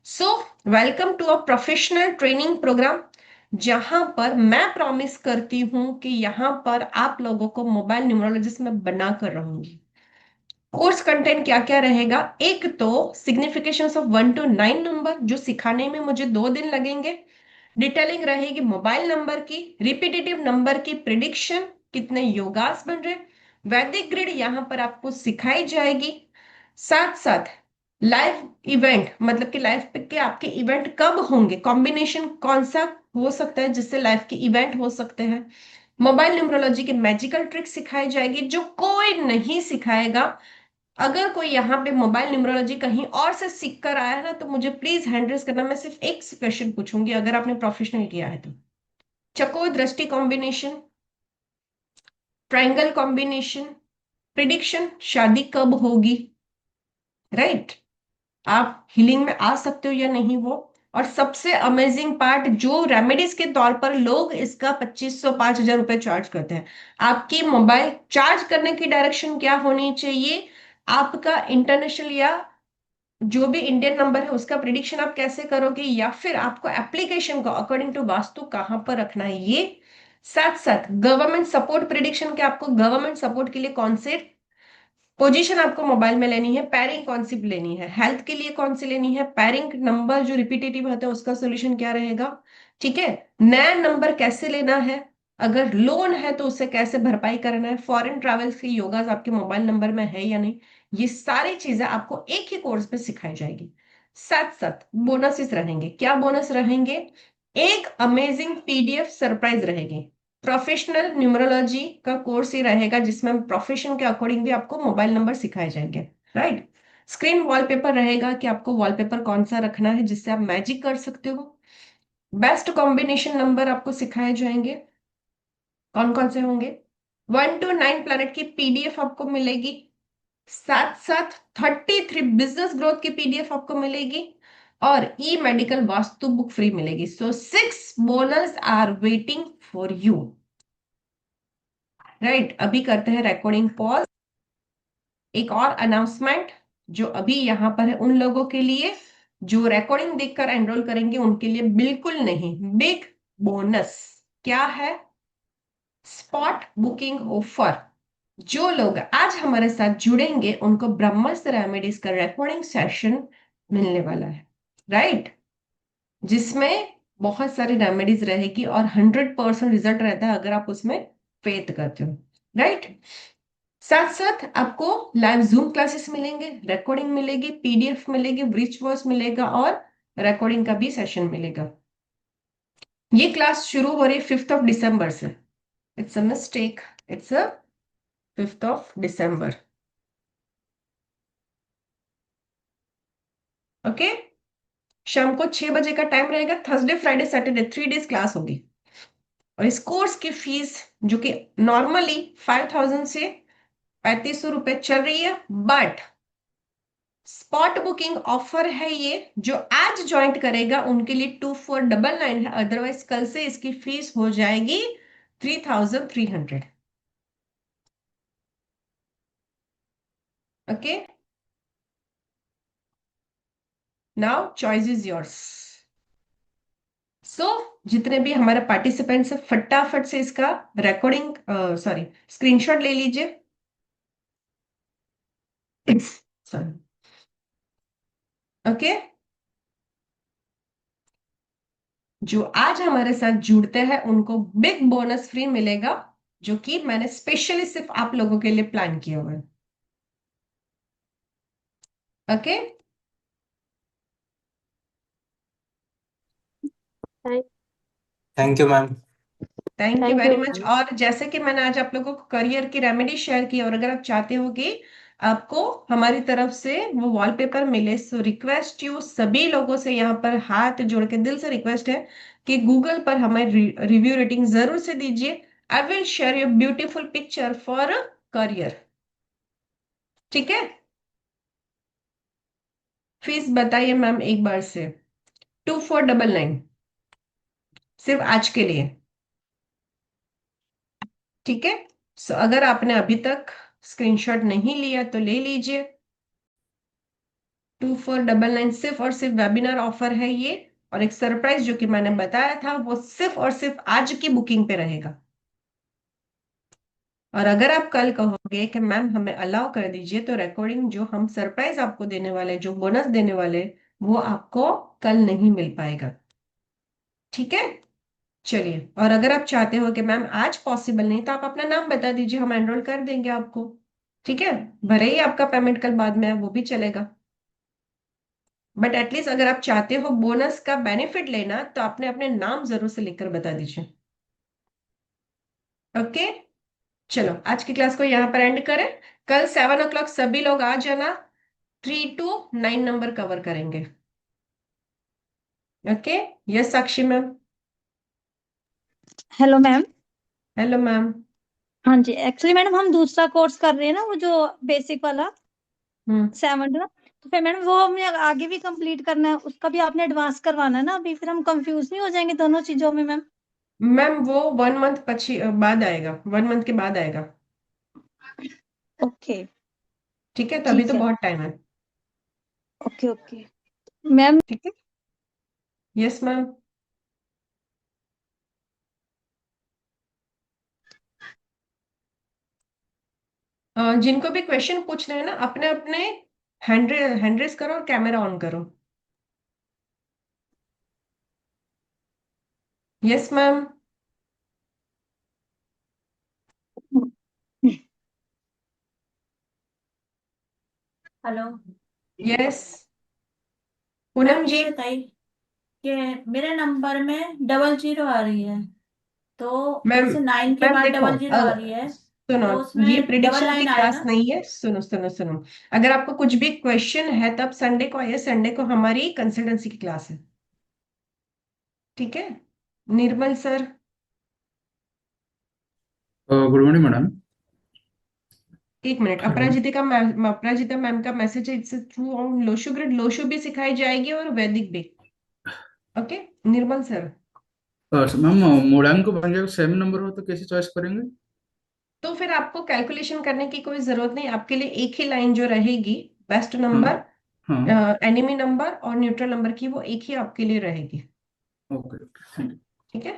So welcome to a professional training programme, जहां पर मैं प्रॉमिस करती हूं कि यहां पर आप लोगों को मोबाइल न्यूमरोलॉजिस्ट में बना कर रहूंगी। कोर्स कंटेंट क्या क्या रहेगा? एक तो सिग्निफिकेशंस ऑफ 1 to 9 नंबर, जो सिखाने में मुझे 2 दिन लगेंगे। डिटेलिंग रहेगी मोबाइल नंबर की, रिपीटेटिव नंबर की प्रिडिक्शन, कितने योगास बन रहे, वैदिक ग्रिड यहाँ पर आपको सिखाई जाएगी। साथ साथ लाइव इवेंट, मतलब कि लाइव पे के आपके इवेंट कब होंगे, कॉम्बिनेशन कौन सा हो सकता है जिससे लाइव के इवेंट हो सकते हैं। मोबाइल न्यूमरोलॉजी की मैजिकल ट्रिक सिखाई जाएगी, जो कोई नहीं सिखाएगा। अगर कोई यहाँ पे मोबाइल न्यूमरोलॉजी कहीं और से सीख कर आया है ना, तो मुझे प्लीज हैंड रेज करना, मैं सिर्फ एक क्वेश्चन पूछूंगी, अगर आपने प्रोफेशनल किया है तो। चको दृष्टि कॉम्बिनेशन, ट्रायंगल कॉम्बिनेशन, प्रिडिक्शन, शादी कब होगी, राइट? आप हीलिंग में आ सकते हो या नहीं, वो। और सबसे अमेजिंग पार्ट, जो रेमेडीज के तौर पर लोग इसका 2500 5,000 रुपए चार्ज करते हैं, आपकी मोबाइल चार्ज करने की डायरेक्शन क्या होनी चाहिए, आपका इंटरनेशनल या जो भी इंडियन नंबर है उसका प्रिडिक्शन आप कैसे करोगे, या फिर आपको एप्लीकेशन को अकॉर्डिंग टू वास्तु कहां पर रखना है, ये साथ साथ गवर्नमेंट सपोर्ट प्रिडिक्शन के आपको गवर्नमेंट सपोर्ट के लिए कौन से पोजीशन आपको मोबाइल में लेनी है, पैरिंग कौन सी लेनी है, हेल्थ के लिए कौन सी लेनी है, पैरिंग नंबर जो रिपीटेटिव होता है उसका सोल्यूशन क्या रहेगा, ठीक है, नया नंबर कैसे लेना है, अगर लोन है तो उसे कैसे भरपाई करना है, फॉरेन ट्रैवल्स की योगास आपके मोबाइल नंबर में है या नहीं, ये सारी चीजें आपको एक ही कोर्स में सिखाई जाएगी। साथ साथ बोनसेस रहेंगे। क्या बोनस रहेंगे? एक अमेजिंग पीडीएफ सरप्राइज रहेगी। प्रोफेशनल न्यूमरोलॉजी का कोर्स ही रहेगा जिसमें प्रोफेशन के अकॉर्डिंग भी आपको मोबाइल नंबर सिखाए जाएंगे, राइट। स्क्रीन वॉलपेपर रहेगा कि आपको वॉलपेपर कौन सा रखना है जिससे आप मैजिक कर सकते हो। बेस्ट कॉम्बिनेशन नंबर आपको सिखाए जाएंगे, कौन कौन से होंगे। 1 to 9 प्लैनेट की पीडीएफ आपको मिलेगी। साथ साथ 33 बिजनेस ग्रोथ की पीडीएफ आपको मिलेगी और e medical vastu book free मिलेगी। So 6 bonus are waiting for you, right. अभी करते हैं रिकॉर्डिंग पॉज। एक और अनाउंसमेंट जो अभी यहां पर है उन लोगों के लिए जो रिकॉर्डिंग देखकर एनरोल करेंगे उनके लिए बिल्कुल नहीं, बिग बोनस क्या है, स्पॉट बुकिंग ऑफर। जो लोग आज हमारे साथ जुड़ेंगे उनको ब्रह्मास्त्र रेमेडीज का रिकॉर्डिंग सेशन मिलने वाला है, राइट, जिसमें बहुत सारी रेमेडीज रहेगी और 100% रिजल्ट रहता है अगर आप उसमें फेथ करते हो, राइट। साथ साथ आपको लाइव जूम क्लासेस मिलेंगे, रिकॉर्डिंग मिलेगी, पीडीएफ मिलेगी, रिच वर्स मिलेगा और रिकॉर्डिंग का भी सेशन मिलेगा। ये क्लास शुरू हो रही है 5 दिसंबर से। It's a mistake, it's a 5 December. Okay, शाम को 6 बजे का टाइम रहेगा। Thursday Friday Saturday 3 days class होगी। और इस कोर्स की फीस जो कि नॉर्मली 5000 से 3500 रुपए चल रही है, बट स्पॉट बुकिंग ऑफर है ये, जो आज ज्वाइन करेगा उनके लिए 2499 है, अदरवाइज कल से इसकी फीस हो जाएगी 3300। Okay, now choice is yours. So जितने भी हमारे पार्टिसिपेंट्स हैं फटाफट से इसका रिकॉर्डिंग सॉरी स्क्रीनशॉट ले लीजिए। Sorry, okay. जो आज हमारे साथ जुड़ते हैं उनको बिग बोनस फ्री मिलेगा, जो कि मैंने स्पेशली सिर्फ आप लोगों के लिए प्लान किया हुआ है। Okay, thank you ma'am. Thank you thank very you much. और जैसे कि मैंने आज आप लोगों को करियर की रेमेडी शेयर की, और अगर आप चाहते हो कि आपको हमारी तरफ से वो वॉलपेपर मिले, सो रिक्वेस्ट यू सभी लोगों से यहाँ पर हाथ जोड़ के दिल से रिक्वेस्ट है कि गूगल पर हमें रिव्यू रेटिंग जरूर से दीजिए। I will share your beautiful picture for career, ठीक है। फीस बताइए मैम एक बार से। 2499 सिर्फ आज के लिए, ठीक है। सो अगर आपने अभी तक स्क्रीनशॉट नहीं लिया तो ले लीजिए। 2499 सिर्फ और सिर्फ वेबिनार ऑफर है ये, और एक सरप्राइज जो कि मैंने बताया था वो सिर्फ और सिर्फ आज की बुकिंग पे रहेगा। और अगर आप कल कहोगे कि मैम हमें अलाउ कर दीजिए, तो रिकॉर्डिंग जो हम सरप्राइज आपको देने वाले, जो बोनस देने वाले, वो आपको कल नहीं मिल पाएगा, ठीक है। चलिए, और अगर आप चाहते हो कि मैम आज पॉसिबल नहीं, तो आप अपना नाम बता दीजिए, हम एनरोल कर देंगे आपको, ठीक है। भले ही आपका पेमेंट कल बाद में है वो भी चलेगा, बट एटलीस्ट अगर आप चाहते हो बोनस का बेनिफिट लेना तो आपने अपने नाम जरूर से लिखकर बता दीजिए। ओके, चलो आज की क्लास को यहाँ पर एंड करें। कल 7 o'clock सभी लोग आ जाना, 3 to 9 नंबर कवर करेंगे। Okay, yes Sakshi ma'am. Hello ma'am. Hello ma'am. हाँ जी, एक्चुअली मैडम हम दूसरा कोर्स कर रहे हैं ना, वो जो बेसिक वाला हम्म 7 ना, तो फिर मैडम वो हमें आगे भी कंप्लीट करना है, उसका भी आपने एडवांस करवाना है ना अभी, फिर हम कंफ्यूज नहीं हो जाएंगे दोनों चीजों में मैम। मैम वो 1 मंथ बाद आएगा, 1 मंथ के बाद आएगा, ओके, ठीक है, तो अभी ठीक तो है। बहुत टाइम है। Okay okay ma'am. ठीक है, यस मैम। जिनको भी क्वेश्चन पूछना है ना, अपने अपने हैंड रेस करो और कैमरा ऑन करो। Yes ma'am. Hello yes ma'am, Poonam ji. ये बताइए कि मेरे नंबर में 000 आ रही है, तो मैम जैसे 9 के मैम बाद देखो, 00 आ रही है, सुनो, तो ये उसमें डबल प्रिडिक्शन की लाइन क्लास आएगा। नहीं है। सुनो सुनो सुनो, अगर आपको कुछ भी क्वेश्चन है तब संडे को आइए, संडे को हमारी कंसल्टेंसी की क्लास है। ठीक है, निर्मल सर। Good morning madam. एक मिनट, हेलो। अपराजिता मैम का मैसेज है, it's through Lo Shu grid, Lo Shu भी सिखाई जाएगी और वैदिक भी। ओके, निर्मल सर। मैम मूलांक को बन जाएगा, सेम नंबर हो तो कैसे चॉइस करेंगे? तो फिर आपको कैलकुलेशन करने की कोई जरूरत नहीं, आपके लिए एक ही लाइन जो रहेगी, बेस्ट हाँ नंबर, हाँ। एनिमी नंबर और न्यूट्रल नंबर की, वो एक ही आपके लिए रहेगी। Okay thank you. ठीक है।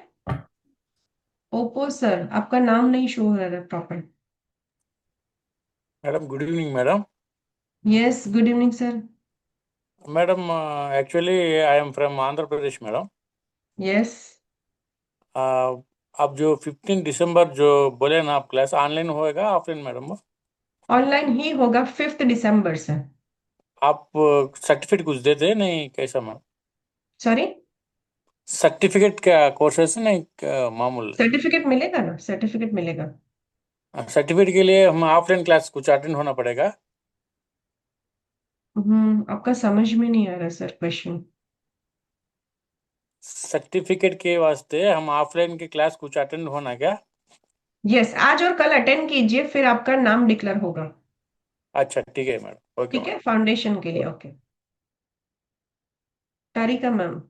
ओप्पो सर, आपका नाम नहीं शो हो रहा है proper. Madam good evening madam. Yes, good evening sir. Madam actually I am from Andhra Pradesh madam. Yes, आप जो 15 दिसंबर जो बोले ना, आप क्लास ऑनलाइन होएगा ऑफलाइन मैडम? ऑनलाइन ही होगा 5 दिसंबर से। आप सर्टिफिकेट कुछ देते हैं नहीं, कैसा मैम? सॉरी, सर्टिफिकेट क्या कोर्सेस नहीं मामूल? सर्टिफिकेट मिलेगा ना, सर्टिफिकेट मिलेगा। सर्टिफिकेट के लिए हम ऑफलाइन क्लास कुछ अटेंड होना पड़ेगा? आपका समझ में नहीं आ रहा सर क्वेश्चन। सर्टिफिकेट के वास्ते हम ऑफलाइन की क्लास कुछ अटेंड होना क्या? यस, आज और कल अटेंड कीजिए, फिर आपका नाम डिक्लेयर होगा। अच्छा ठीक है मैडम, ओके ठीक है, मैडम। फाउंडेशन के लिए। ओके, तारिका मैम।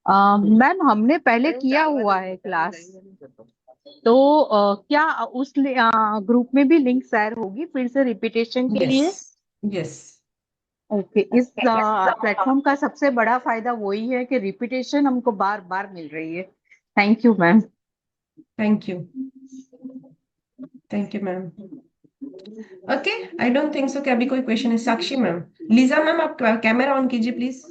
मैम हमने पहले किया हुआ है क्लास, तो क्या उस ग्रुप में भी लिंक शेयर होगी फिर से रिपीटेशन के यस, लिए? यस। ओके, इस प्लेटफॉर्म का सबसे बड़ा फायदा वही है कि रिपीटेशन हमको बार बार मिल रही है। Thank you ma'am. Thank you, thank you ma'am. Okay, I don't think so कि अभी कोई क्वेश्चन है। साक्षी मैम, लीजा मैम, आप कैमरा ऑन कीजिए प्लीज।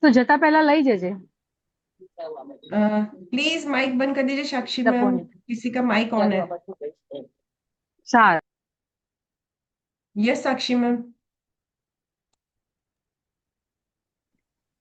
तो जता पहला लई जेजे प्लीज माइक बंद कर दीजिए साक्षी मैम, तपोनी किसी का माइक ऑन है। सार यस साक्षी मैम।